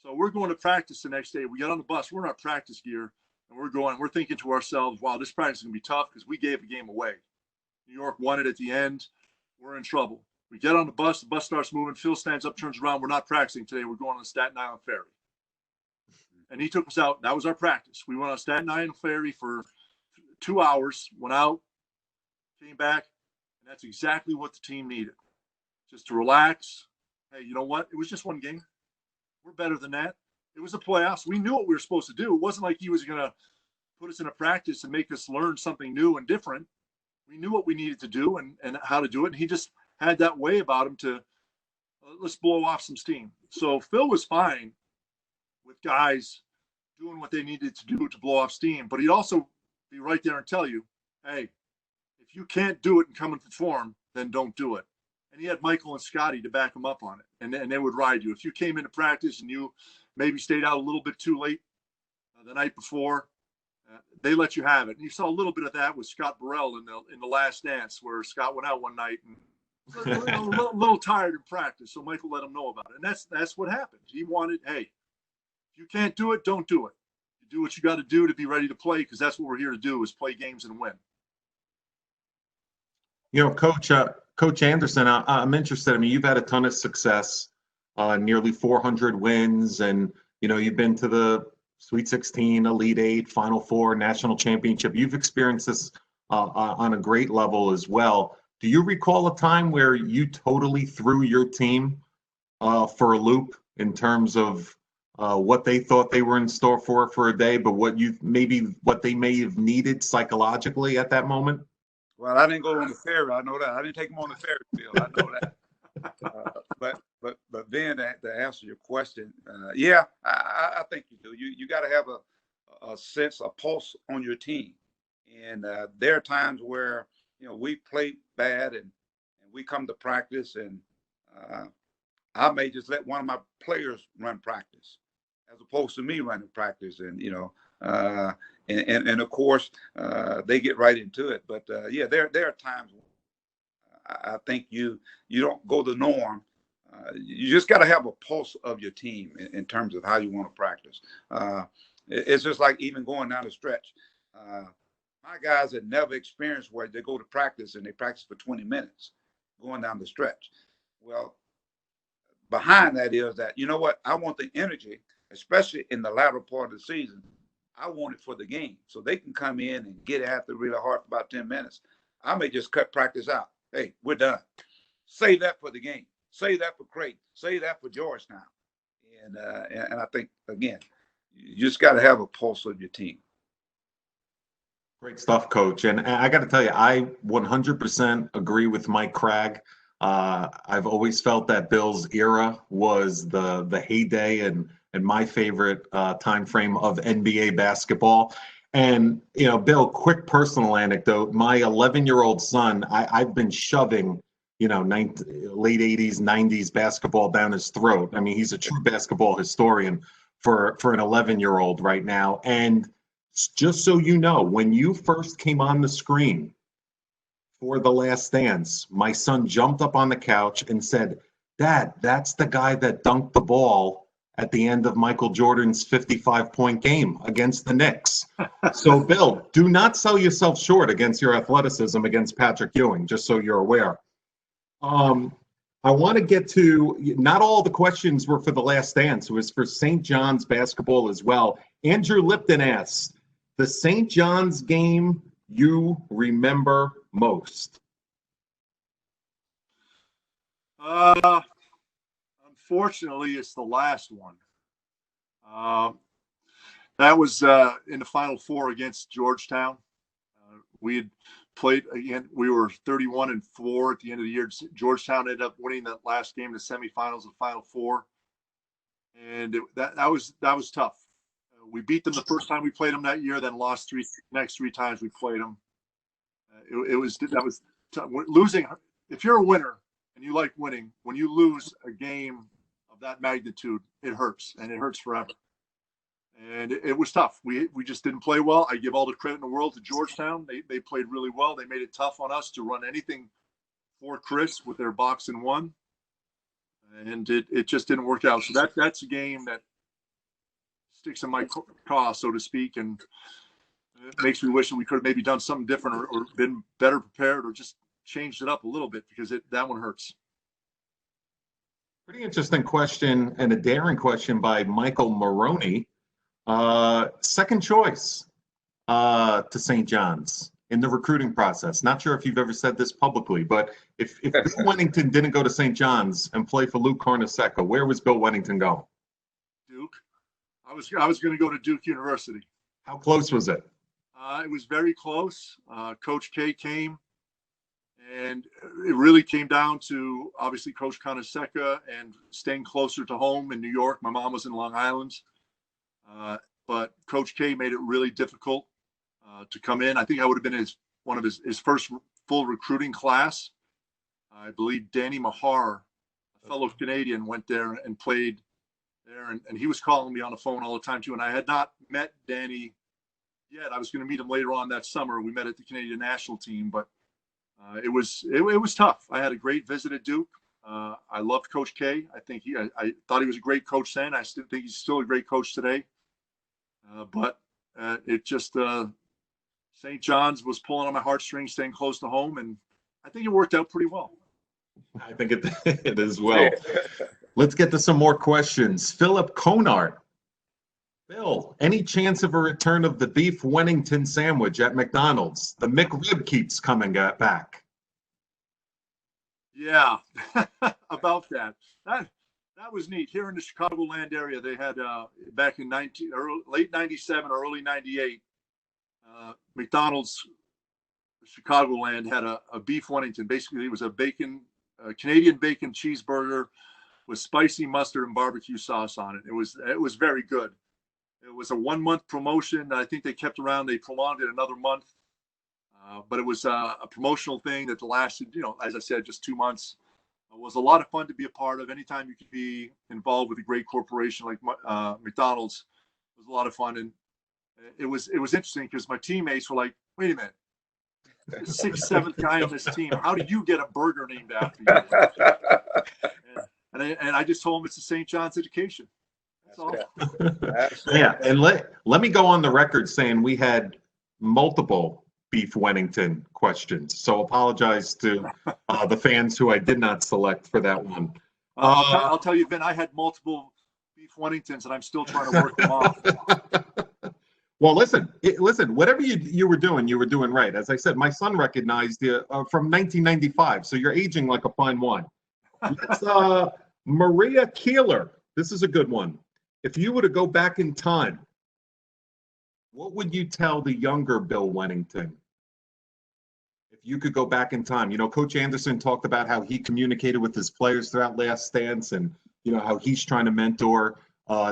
So we're going to practice the next day. We get on the bus, we're in our practice gear, and we're thinking to ourselves, wow, this practice is going to be tough because we gave the game away. New York won it at the end. We're in trouble. We get on the bus starts moving. Phil stands up, turns around. We're not practicing today. We're going on the Staten Island ferry. And he took us out. That was our practice. We went on Staten Island ferry for 2 hours, went out, came back, and that's exactly what the team needed. Just to relax. Hey, you know what? It was just one game. We're better than that. It was the playoffs. We knew what we were supposed to do. It wasn't like he was going to put us in a practice and make us learn something new and different. We knew what we needed to do and how to do it. And he just had that way about him to let's blow off some steam. So Phil was fine with guys doing what they needed to do to blow off steam, but he'd also be right there and tell you, hey, if you can't do it and come and perform, then don't do it. And he had Michael and Scotty to back him up on it, and they would ride you. If you came into practice and you maybe stayed out a little bit too late the night before, they let you have it. And you saw a little bit of that with Scott Burrell in the Last Dance, where Scott went out one night and a little tired in practice, so Michael let him know about it. And that's what happened. He wanted, hey, if you can't do it, don't do it. You do what you got to do to be ready to play, because that's what we're here to do, is play games and win.
You know, Coach Anderson, I'm interested. I mean, you've had a ton of success, nearly 400 wins, and, you know, you've been to the Sweet 16, Elite 8, Final Four, National Championship. You've experienced this on a great level as well. Do you recall a time where you totally threw your team for a loop in terms of what they thought they were in store for a day, but what they may have needed psychologically at that moment?
Well, I didn't go on the ferry. I know that. I didn't take them on the ferry, Bill. I know that. But then to answer your question, yeah, I think you do. You got to have a sense, a pulse on your team. And there are times where, you know, we play bad and we come to practice, and I may just let one of my players run practice as opposed to me running practice. And, you know, and of course, they get right into it. But, yeah, there are times I think you don't go the norm. You just got to have a pulse of your team in terms of how you want to practice. It's just like even going down the stretch. My guys had never experienced where they go to practice and they practice for 20 minutes going down the stretch. Well, behind that is that, you know what, I want the energy, especially in the latter part of the season. I want it for the game. So they can come in and get after really hard for about 10 minutes. I may just cut practice out. Hey, we're done. Save that for the game. Save that for Creighton. Save that for Georgetown. And I think, again, you just got to have a pulse of your team.
Great stuff, Coach. And I got to tell you, I 100% agree with Mike Cragg. I've always felt that Bill's era was the heyday and my favorite time frame of NBA basketball. And, you know, Bill, quick personal anecdote. My 11-year-old son, I've been shoving, you know, late 80s, 90s basketball down his throat. I mean, he's a true basketball historian for an 11-year-old right now. And just so you know, when you first came on the screen for The Last Dance, my son jumped up on the couch and said, "Dad, that's the guy that dunked the ball at the end of Michael Jordan's 55-point game against the Knicks." So, Bill, do not sell yourself short against your athleticism against Patrick Ewing, just so you're aware. I want to get to, not all the questions were for The Last Dance. It was for St. John's basketball as well. Andrew Lipton asks, the St. John's game you remember most?
Unfortunately, it's the last one. That was in the Final Four against Georgetown. We had played again. We were 31-4 at the end of the year. Georgetown ended up winning that last game in the semifinals of Final Four, and that was tough. We beat them the first time we played them that year, then lost next three times we played them. That was tough. Losing. If you're a winner and you like winning, when you lose a game of that magnitude, it hurts, and it hurts forever. And it was tough. We just didn't play well. I give all the credit in the world to Georgetown. They played really well. They made it tough on us to run anything for Chris with their box and one, and it just didn't work out. So that's a game that sticks in my craw, so to speak, and it makes me wish that we could have maybe done something different or been better prepared or just changed it up a little bit, because that one hurts.
Pretty interesting question, and a daring question by Michael Maroney. Second choice to St. John's in the recruiting process. Not sure if you've ever said this publicly, but if Bill Wennington didn't go to St. John's and play for Luke Hornacek, where was Bill Wennington going?
Duke. I was going to go to Duke University.
How close was it?
It was very close. Coach K came, and it really came down to obviously Coach Hornacek and staying closer to home in New York. My mom was in Long Island. But Coach K made it really difficult to come in. I think I would have been one of his first full recruiting class. I believe Danny Mahar, a fellow Canadian, went there and played there, and he was calling me on the phone all the time too. And I had not met Danny yet. I was going to meet him later on that summer. We met at the Canadian national team, but it was tough. I had a great visit at Duke. I loved Coach K. I thought he was a great coach then. I still think he's still a great coach today. But it just St. John's was pulling on my heartstrings, staying close to home, and I think it worked out pretty well.
I think it is well. Let's get to some more questions. Philip Conart. Bill, any chance of a return of the beef Wennington sandwich at McDonald's? The McRib keeps coming back.
Yeah, about that. That was neat. Here in the Chicagoland area, they had back in late '97 or early '98, McDonald's Chicagoland had a beef Wennington. Basically, it was a Canadian bacon cheeseburger with spicy mustard and barbecue sauce on it. It was very good. It was a 1-month promotion. I think they kept around. They prolonged it another month, but it was a promotional thing that lasted, as I said, just 2 months. It was a lot of fun to be a part of. Anytime you could be involved with a great corporation like McDonald's, it was a lot of fun. And it was interesting because my teammates were like, "Wait a minute, 6th, 7th guy on this team. How do you get a burger named after you? And I just told him it's a St. John's education. That's all.
Yeah, and let me go on the record saying we had multiple Beef Wennington questions. So apologize to the fans who I did not select for that one.
I'll tell you, Vin, I had multiple Beef Wenningtons, and I'm still trying to work them off.
Well, listen, whatever you were doing right. As I said, my son recognized you from 1995, so you're aging like a fine wine. Let's, Maria Keeler, this is a good one. If you were to go back in time, what would you tell the younger Bill Wennington? If you could go back in time, you know, Coach Anderson talked about how he communicated with his players throughout Last Dance, and you know how he's trying to mentor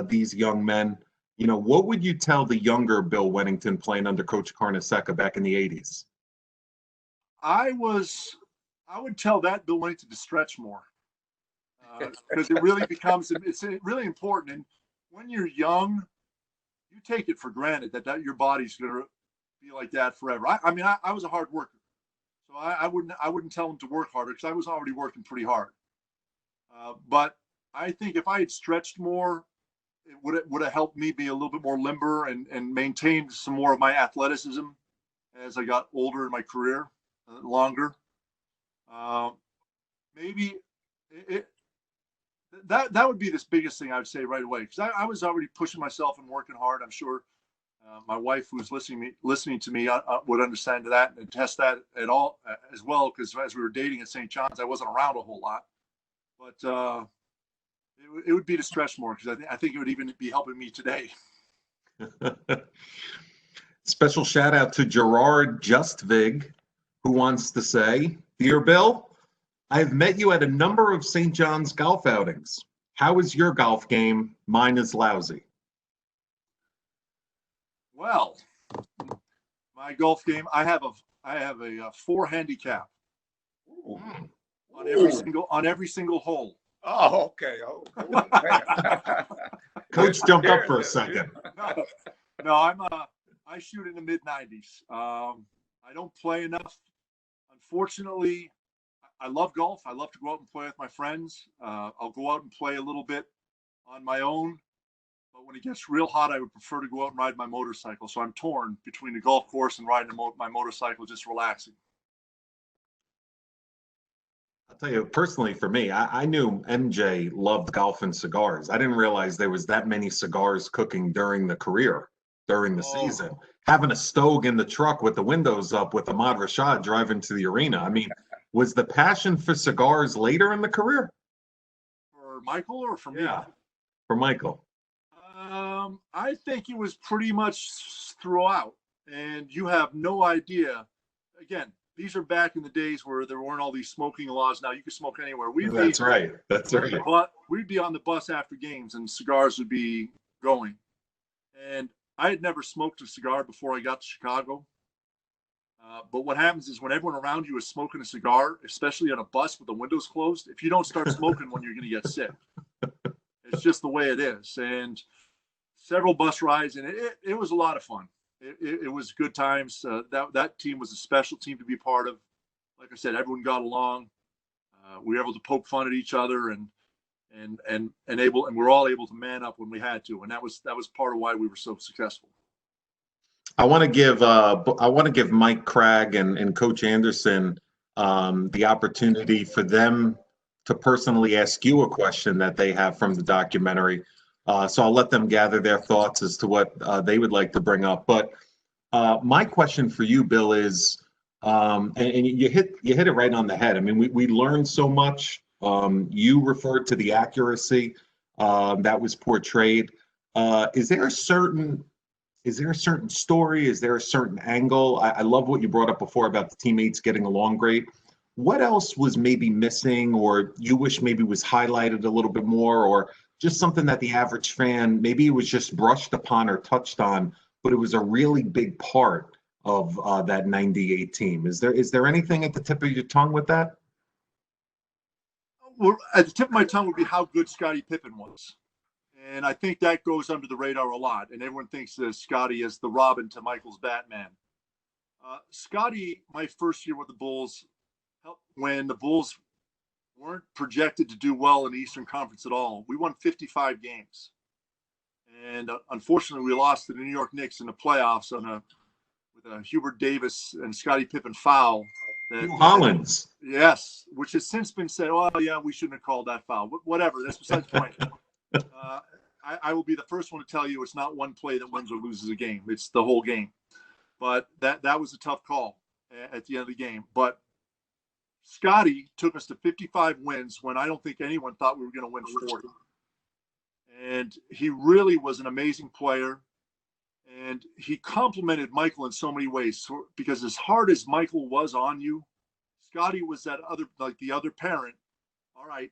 these young men. You know, what would you tell the younger Bill Wennington playing under Coach Hornacek back in the 80s?
I would tell that Bill Wennington to stretch more, because it really becomes, it's really important. And when you're young, you take it for granted that your body's going to be like that forever. I mean, I was a hard worker, so I wouldn't tell him to work harder, because I was already working pretty hard. But I think if I had stretched more, it would have helped me be a little bit more limber and maintain some more of my athleticism as I got older in my career, longer. Maybe that would be the biggest thing I would say right away, because I was already pushing myself and working hard. I'm sure my wife, who's listening to me, would understand that and attest that at all as well, because as we were dating at St. John's, I wasn't around a whole lot. But it would be to stretch more, because I think it would even be helping me today.
Special shout out to Gerard Justvig, who wants to say, "Dear Bill, I've met you at a number of St. John's golf outings. How is your golf game? Mine is lousy."
Well, my golf game, I have a 4 handicap on every single hole.
Oh, okay. Oh,
Coach jumped up for a second.
No, I shoot in the mid 90s. I don't play enough. Unfortunately, I love golf. I love to go out and play with my friends. I'll go out and play a little bit on my own. But when it gets real hot, I would prefer to go out and ride my motorcycle. So I'm torn between the golf course and riding my motorcycle, just relaxing.
I'll tell you, personally, for me, I knew MJ loved golf and cigars. I didn't realize there was that many cigars cooking during the season. Having a Stogue in the truck with the windows up with Ahmad Rashad driving to the arena. I mean, was the passion for cigars later in the career?
For Michael or for me?
Yeah, for Michael.
I think it was pretty much throughout. And you have no idea. Again, these are back in the days where there weren't all these smoking laws. Now you can smoke anywhere.
That's right.
But we'd be on the bus after games and cigars would be going. And I had never smoked a cigar before I got to Chicago. But what happens is when everyone around you is smoking a cigar, especially on a bus with the windows closed, if you don't start smoking when you're going to get sick. It's just the way it is. And several bus rides, and it was a lot of fun. It was good times. That team was a special team to be part of. Like I said, everyone got along. We were able to poke fun at each other, and we're all able to man up when we had to, and that was part of why we were so successful.
I want to give Mike Cragg and Coach Anderson the opportunity for them to personally ask you a question that they have from the documentary. So I'll let them gather their thoughts as to what they would like to bring up. But my question for you, Bill, is, and you hit it right on the head. I mean, we learned so much. You referred to the accuracy that was portrayed. Is there a certain story? Is there a certain angle? I love what you brought up before about the teammates getting along great. What else was maybe missing, or you wish maybe was highlighted a little bit more, or just something that the average fan, maybe it was just brushed upon or touched on, but it was a really big part of that 98 team? Is there anything at the tip of your tongue with that?
Well, at the tip of my tongue would be how good Scottie Pippen was. And I think that goes under the radar a lot. And everyone thinks that Scottie is the Robin to Michael's Batman. Scotty, my first year with the Bulls, when the Bulls weren't projected to do well in the Eastern Conference at all, we won 55 games. And unfortunately, we lost to the New York Knicks in the playoffs with a Hubert Davis and Scottie Pippen foul.
New Hollins.
Yes, which has since been said, well, yeah, we shouldn't have called that foul. Whatever, that's besides the point. I will be the first one to tell you it's not one play that wins or loses a game. It's the whole game. But that was a tough call at the end of the game. But Scotty took us to 55 wins when I don't think anyone thought we were going to win 40. And he really was an amazing player. And he complimented Michael in so many ways. Because as hard as Michael was on you, Scotty was that other, like the other parent. All right,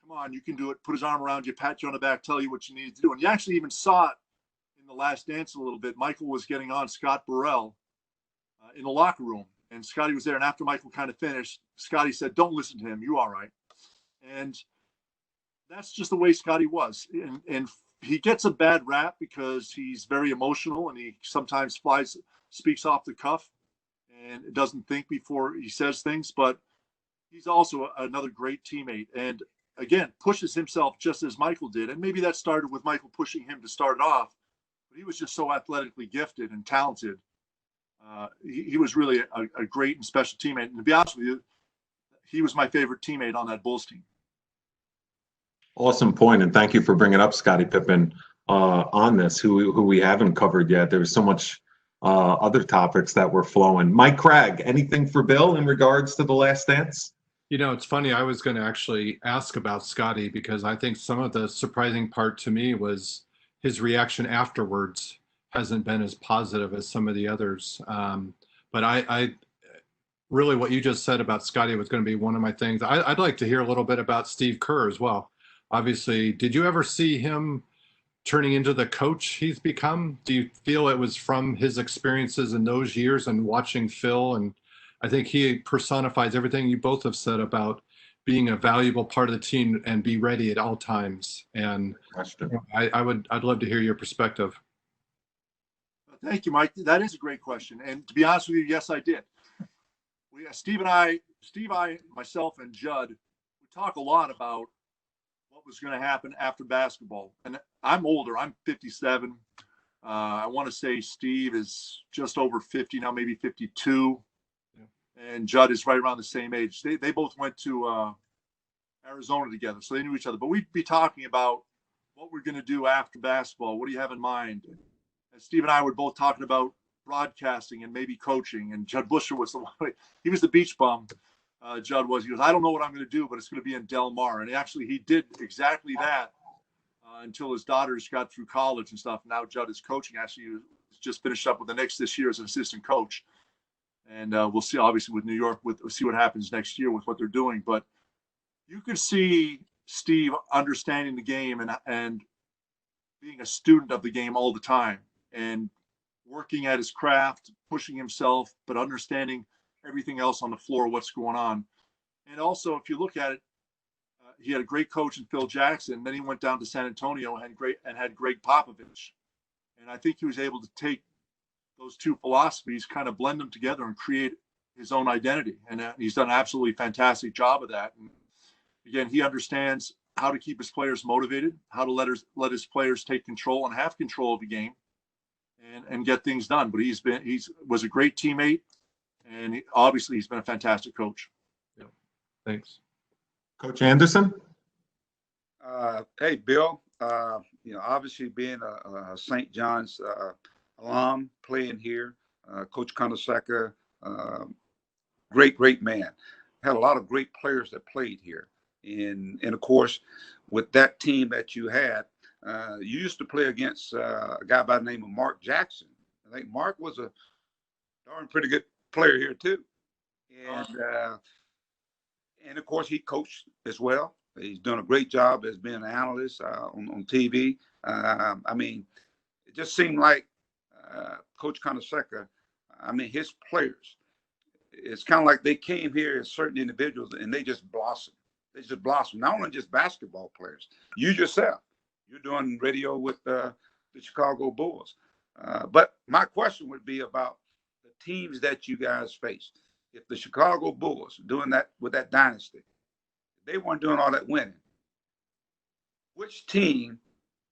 come on, you can do it. Put his arm around you, pat you on the back, tell you what you need to do. And you actually even saw it in the Last Dance a little bit. Michael was getting on Scott Burrell in the locker room. And Scotty was there. And after Michael kind of finished, Scotty said, don't listen to him. You all right. And that's just the way Scotty was. And he gets a bad rap because he's very emotional and he sometimes speaks off the cuff and doesn't think before he says things. But he's also another great teammate. And again, pushes himself just as Michael did. And maybe that started with Michael pushing him to start off. But he was just so athletically gifted and talented. He was really a great and special teammate. And to be honest with you, he was my favorite teammate on that Bulls team.
Awesome point, and thank you for bringing up Scottie Pippen on this, who we haven't covered yet. There's so much other topics that were flowing. Mike Cragg, anything for Bill in regards to the Last Dance?
You know, it's funny. I was going to actually ask about Scotty because I think some of the surprising part to me was his reaction afterwards hasn't been as positive as some of the others. But I really, what you just said about Scotty was going to be one of my things. I'd like to hear a little bit about Steve Kerr as well. Obviously, did you ever see him turning into the coach he's become? Do you feel it was from his experiences in those years and watching Phil? And I think he personifies everything you both have said about being a valuable part of the team and be ready at all times. And I'd love to hear your perspective.
Thank you, Mike. That is a great question. And to be honest with you, yes, I did. Steve, myself, and Judd, we talk a lot about what was going to happen after basketball. And I'm older. I'm 57. I want to say Steve is just over 50 now, maybe 52. Yeah. And Judd is right around the same age. They both went to Arizona together, so they knew each other. But we'd be talking about what we're going to do after basketball. What do you have in mind? And Steve and I were both talking about broadcasting and maybe coaching. And Judd Busher was the one. He was the beach bum. Judd was. He goes, I don't know what I'm going to do, but it's going to be in Del Mar. And actually, he did exactly that until his daughters got through college and stuff. Now Judd is coaching. Actually, he's just finished up with the Knicks this year as an assistant coach. And we'll see, obviously, with New York, we'll see what happens next year with what they're doing. But you could see Steve understanding the game and being a student of the game all the time and working at his craft, pushing himself, but understanding everything else on the floor, what's going on. And also, if you look at it, he had a great coach in Phil Jackson. Then he went down to San Antonio and had Gregg Popovich. And I think he was able to take those two philosophies, kind of blend them together and create his own identity. And he's done an absolutely fantastic job of that. And again, he understands how to keep his players motivated, how to let his players take control and have control of the game and get things done. But he was a great teammate, and obviously he's been a fantastic coach.
Yeah. Thanks.
Coach Anderson?
Hey, Bill, obviously being a St. John's alum, playing here, Coach Hornacek, great man. Had a lot of great players that played here. And of course, with that team that you had, you used to play against a guy by the name of Mark Jackson. I think Mark was a darn pretty good player here too. And of course, he coached as well. He's done a great job as being an analyst on TV. It just seemed like Coach Hornacek, his players, it's kind of like they came here as certain individuals and they just blossomed. They just blossomed. Not only just basketball players. You yourself, you're doing radio with the Chicago Bulls. But my question would be about the teams that you guys face. If the Chicago Bulls doing that with that dynasty, they weren't doing all that winning, which team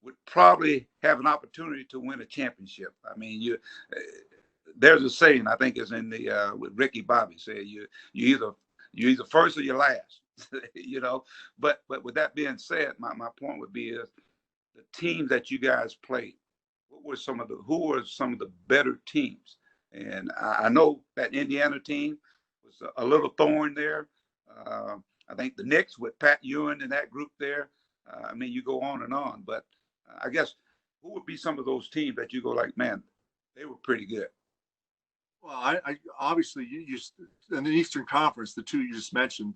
would probably have an opportunity to win a championship? I mean, there's a saying, I think it's in the with Ricky Bobby said, you either first or you're last. You know, but with that being said, my point would be is the teams that you guys played, who were some of the better teams? And I know that Indiana team was a little thorn there. I think the Knicks with Pat Ewing and that group there. I mean, you go on and on, but I guess who would be some of those teams that you go like, man, they were pretty good?
Well, I obviously you in the Eastern Conference, the two you just mentioned,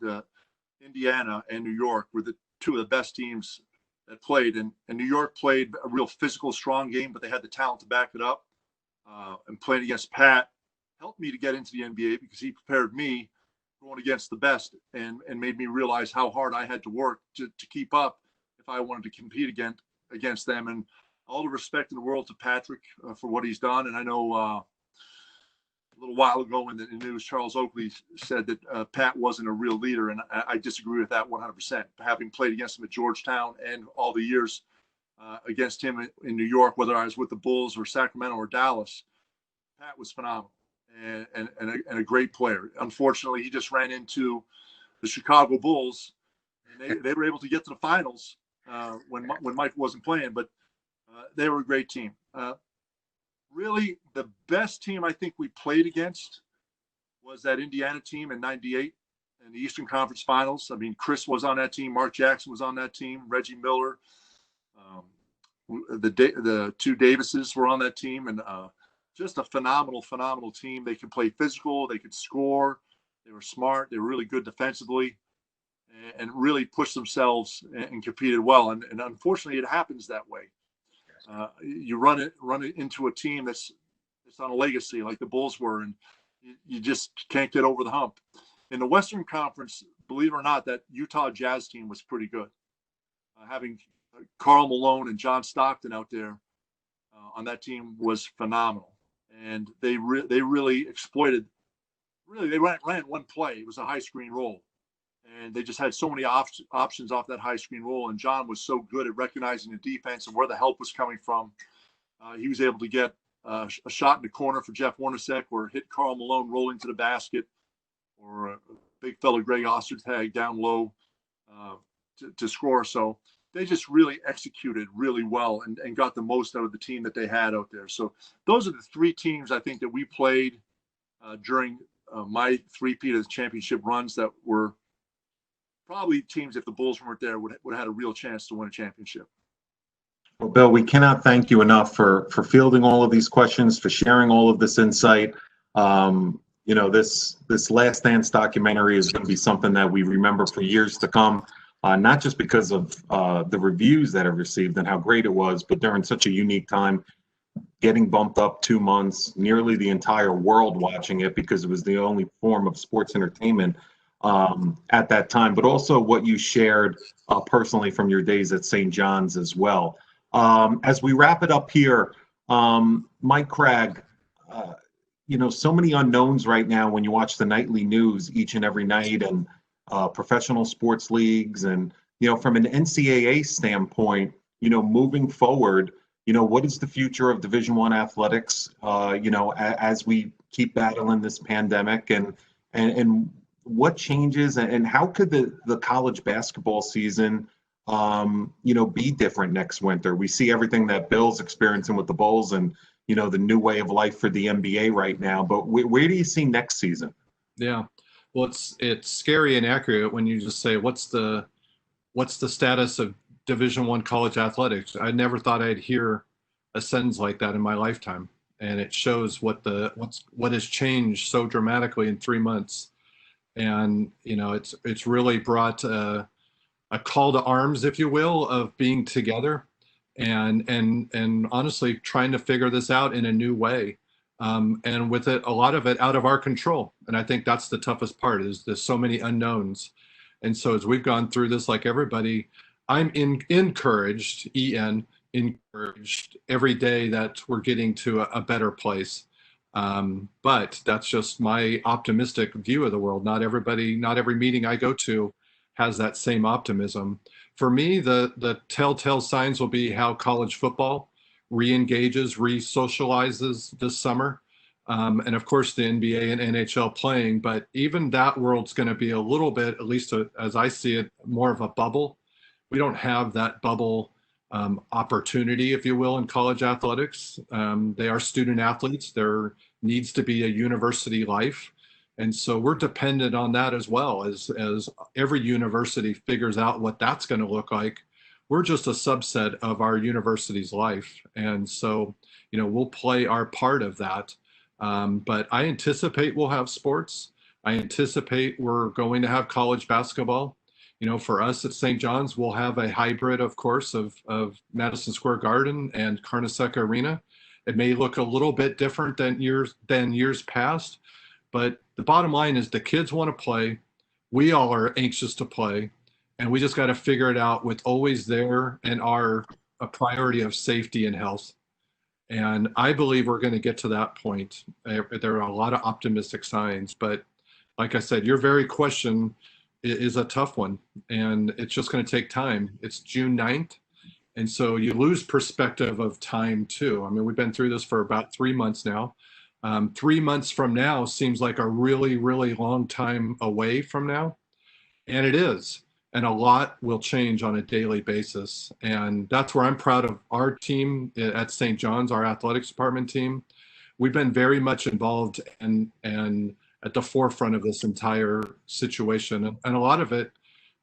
Indiana and New York, were the two of the best teams that played. And New York played a real physical, strong game, but they had the talent to back it up. And playing against Pat helped me to get into the NBA because he prepared me going against the best and made me realize how hard I had to work to keep up if I wanted to compete against them. And all the respect in the world to Patrick for what he's done. And I know a little while ago in the news, Charles Oakley said that Pat wasn't a real leader, and I disagree with that 100%. Having played against him at Georgetown and all the years against him in New York, whether I was with the Bulls or Sacramento or Dallas, Pat was phenomenal and a great player. Unfortunately, he just ran into the Chicago Bulls, and they were able to get to the finals when Mike wasn't playing, but they were a great team. Really, the best team I think we played against was that Indiana team in '98 in the Eastern Conference Finals. I mean, Chris was on that team. Mark Jackson was on that team. Reggie Miller. The two Davises were on that team. And just a phenomenal team. They could play physical. They could score. They were smart. They were really good defensively and really pushed themselves and competed well. And unfortunately, it happens that way. You run it into a team that's on a legacy like the Bulls were, and you just can't get over the hump. In the Western Conference, believe it or not, that Utah Jazz team was pretty good. Having Karl Malone and John Stockton out there on that team was phenomenal, and they really exploited. Really, they ran one play. It was a high screen roll, and they just had so many options off that high screen roll. And John was so good at recognizing the defense and where the help was coming from. He was able to get a shot in the corner for Jeff Hornacek, or hit Karl Malone rolling to the basket, or a big fellow Gregg Ostertag down low to score. So they just really executed really well and got the most out of the team that they had out there. So those are the three teams I think that we played during my three-peat of the championship runs that were probably teams, if the Bulls weren't there, would have had a real chance to win a championship.
Well, Bill, we cannot thank you enough for fielding all of these questions, for sharing all of this insight. You know, this Last Dance documentary is going to be something that we remember for years to come, not just because of the reviews that it received and how great it was, but during such a unique time, getting bumped up 2 months, nearly the entire world watching it because it was the only form of sports entertainment at that time, but also what you shared personally from your days at St. John's as well. As we wrap it up here, Mike Cragg, you know, so many unknowns right now when you watch the nightly news each and every night, and professional sports leagues, and, you know, from an NCAA standpoint, you know, moving forward, you know, what is the future of Division I athletics, you know, as we keep battling this pandemic, and what changes, and how could the college basketball season, you know, be different next winter? We see everything that Bill's experiencing with the Bulls and, you know, the new way of life for the NBA right now, but where do you see next season?
Yeah, well, it's scary and accurate when you just say, what's the status of Division I college athletics? I never thought I'd hear a sentence like that in my lifetime, and it shows what has changed so dramatically in 3 months. And, you know, it's really brought a call to arms, if you will, of being together and honestly trying to figure this out in a new way. And with it, a lot of it out of our control. And I think that's the toughest part, is there's so many unknowns. And so as we've gone through this, like everybody, I'm encouraged every day that we're getting to a better place. But that's just my optimistic view of the world. Not every meeting I go to has that same optimism. For me, the telltale signs will be how college football re-engages, re-socializes this summer. And of course, the NBA and NHL playing, but even that world's going to be a little bit, at least as I see it, more of a bubble. We don't have that bubble opportunity, if you will, in college athletics. They are student athletes. There needs to be a university life. And so we're dependent on that as well, as every university figures out what that's going to look like. We're just a subset of our university's life. And so, we'll play our part of that. But I anticipate we'll have sports. I anticipate we're going to have college basketball. For us at St. John's, we'll have a hybrid, of course, of Madison Square Garden and Hornacek Arena. It may look a little bit different than years past, but the bottom line is the kids want to play. We all are anxious to play, and we just got to figure it out with always there and a priority of safety and health. And I believe we're going to get to that point. There are a lot of optimistic signs, but like I said, your very question is a tough one, and it's just going to take time. It's June 9th, and so you lose perspective of time too. I mean, we've been through this for about 3 months now. 3 months from now seems like a really, really long time away from now, and it is. And a lot will change on a daily basis. And that's where I'm proud of our team at St. John's, our athletics department team. We've been very much involved and at the forefront of this entire situation. And a lot of it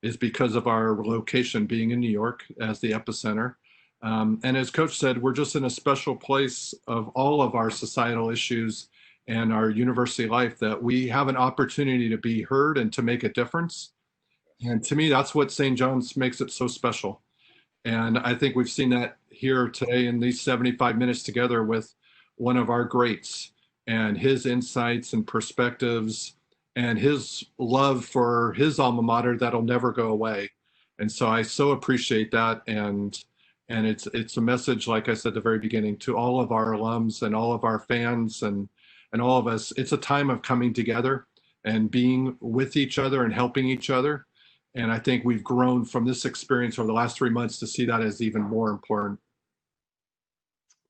is because of our location being in New York as the epicenter. And as Coach said, we're just in a special place of all of our societal issues and our university life that we have an opportunity to be heard and to make a difference. And to me, that's what St. John's makes it so special. And I think we've seen that here today in these 75 minutes together with one of our greats and his insights and perspectives and his love for his alma mater that'll never go away. And so I so appreciate that. And it's a message, like I said at the very beginning, to all of our alums and all of our fans and all of us. It's a time of coming together and being with each other and helping each other. And I think we've grown from this experience over the last 3 months to see that as even more important.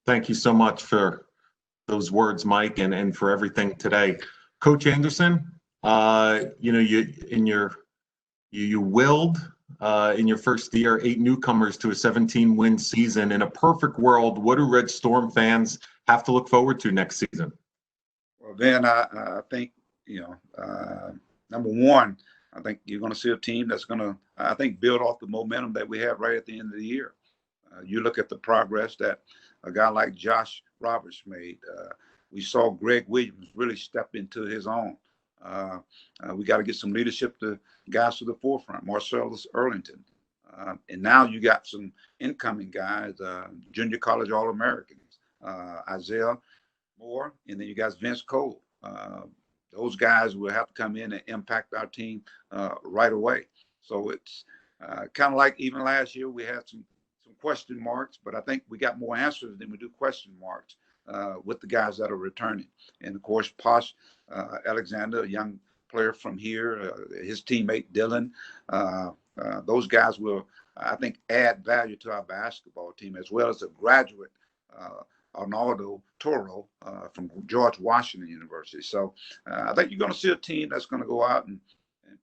Thank you so much for those words, Mike, and for everything today. Coach Anderson, you willed in your first year 8 newcomers to a 17-win season. In a perfect world, what do Red Storm fans have to look forward to next season?
Well, Ben, I think, number one, I think you're going to see a team that's going to, I think, build off the momentum that we have right at the end of the year. You look at the progress that a guy like Josh Roberts made. We saw Gregg Williams really step into his own. We got to get some leadership to guys to the forefront, Marcellus Earlington. And now you got some incoming guys, junior college All-Americans, Isaiah Moore, and then you got Vince Cole. Those guys will have to come in and impact our team right away. So it's kind of like even last year, we had some question marks, but I think we got more answers than we do question marks with the guys that are returning. And of course, Posh Alexander, a young player from here, his teammate Dylan, those guys will, I think, add value to our basketball team, as well as a graduate, Arnaldo Toro from George Washington University. So I think you're going to see a team that's going to go out and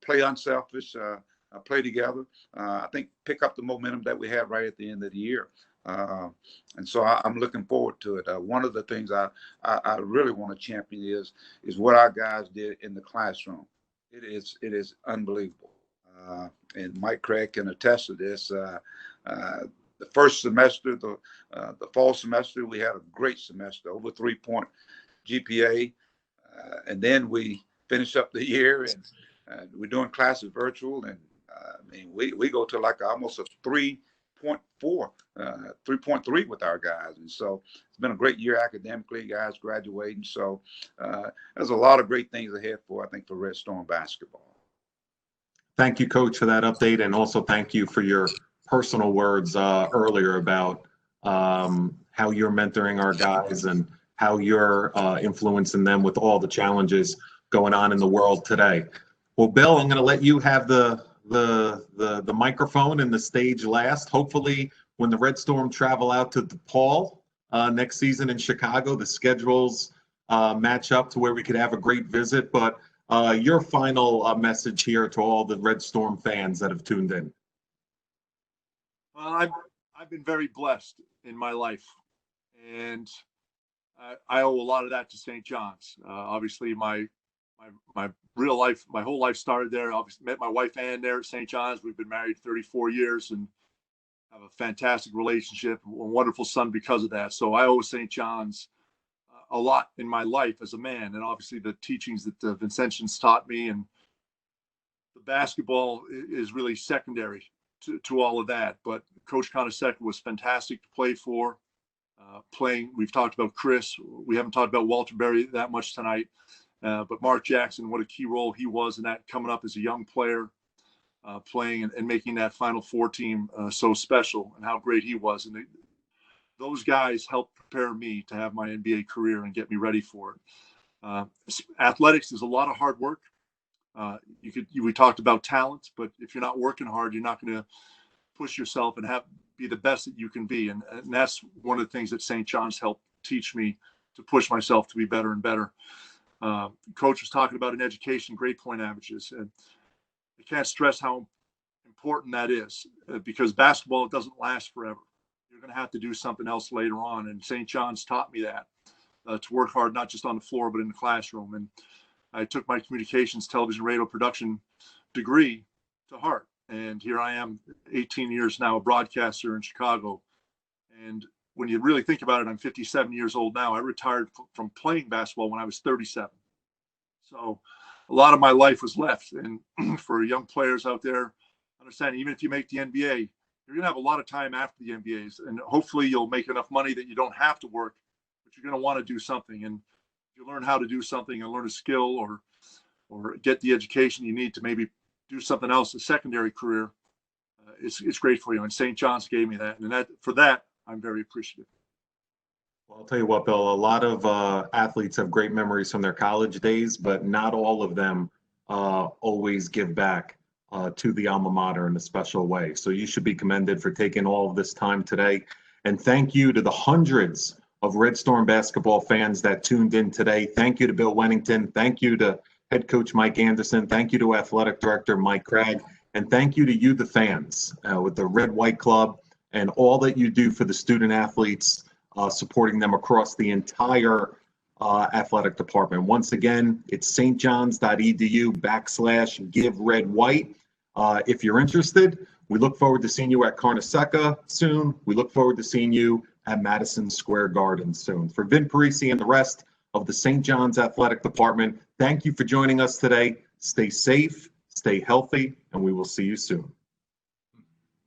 play unselfish, play together. I think pick up the momentum that we have right at the end of the year. And so I'm looking forward to it. One of the things I really want to champion is what our guys did in the classroom. It is unbelievable. And Mike Craig can attest to this. The first semester, the fall semester, we had a great semester, over 3-point GPA. And then we finished up the year and we're doing classes virtual. And we go to like almost a 3.4, 3.3 with our guys. And so it's been a great year academically, guys graduating. So there's a lot of great things ahead for Red Storm basketball.
Thank you, Coach, for that update. And also thank you for your personal words earlier about how you're mentoring our guys and how you're influencing them with all the challenges going on in the world today. Well, Bill, I'm going to let you have the microphone and the stage last. Hopefully, when the Red Storm travel out to DePaul next season in Chicago, the schedules match up to where we could have a great visit. But your final message here to all the Red Storm fans that have tuned in.
Well, I've been very blessed in my life, and I owe a lot of that to St. John's. Obviously, my real life, my whole life started there. Obviously, met my wife Ann there at St. John's. We've been married 34 years and have a fantastic relationship, a wonderful son because of that. So I owe St. John's a lot in my life as a man, and obviously the teachings that the Vincentians taught me, and the basketball is really secondary to all of that. But Coach Hornacek was fantastic to play for. We've talked about Chris. We haven't talked about Walter Berry that much tonight. But Mark Jackson, what a key role he was in that, coming up as a young player, playing and making that Final Four team so special, and how great he was. And those guys helped prepare me to have my NBA career and get me ready for it. Athletics is a lot of hard work. We talked about talent, but if you're not working hard, you're not going to push yourself and be the best that you can be. And that's one of the things that St. John's helped teach me, to push myself to be better and better. Coach was talking about in education, grade point averages. And I can't stress how important that is, because basketball doesn't last forever. You're going to have to do something else later on. And St. John's taught me that, to work hard, not just on the floor, but in the classroom. And I took my communications, television, radio production degree to heart. And here I am, 18 years now, a broadcaster in Chicago. And when you really think about it, I'm 57 years old now. I retired from playing basketball when I was 37. So a lot of my life was left. And for young players out there, understand, even if you make the NBA, you're going to have a lot of time after the NBAs. And hopefully you'll make enough money that you don't have to work, but you're going to want to do something. And if you learn how to do something and learn a skill, or get the education you need to maybe do something else, a secondary career, it's great for you. And St. John's gave me that. And for that, I'm very appreciative.
Well, I'll tell you what, Bill, a lot of athletes have great memories from their college days, but not all of them always give back to the alma mater in a special way. So you should be commended for taking all of this time today. And thank you to the hundreds of Red Storm basketball fans that tuned in today. Thank you to Bill Wennington. Thank you to head coach Mike Anderson. Thank you to athletic director Mike Gregg. And thank you to you, the fans, with the Red White Club and all that you do for the student athletes, supporting them across the entire athletic department. Once again, it's stjohns.edu/give-red-white. If you're interested, we look forward to seeing you at Carnesecca soon. We look forward to seeing you at Madison Square Garden soon. For Vin Parisi and the rest of the St. John's Athletic Department, thank you for joining us today. Stay safe, stay healthy, and we will see you soon.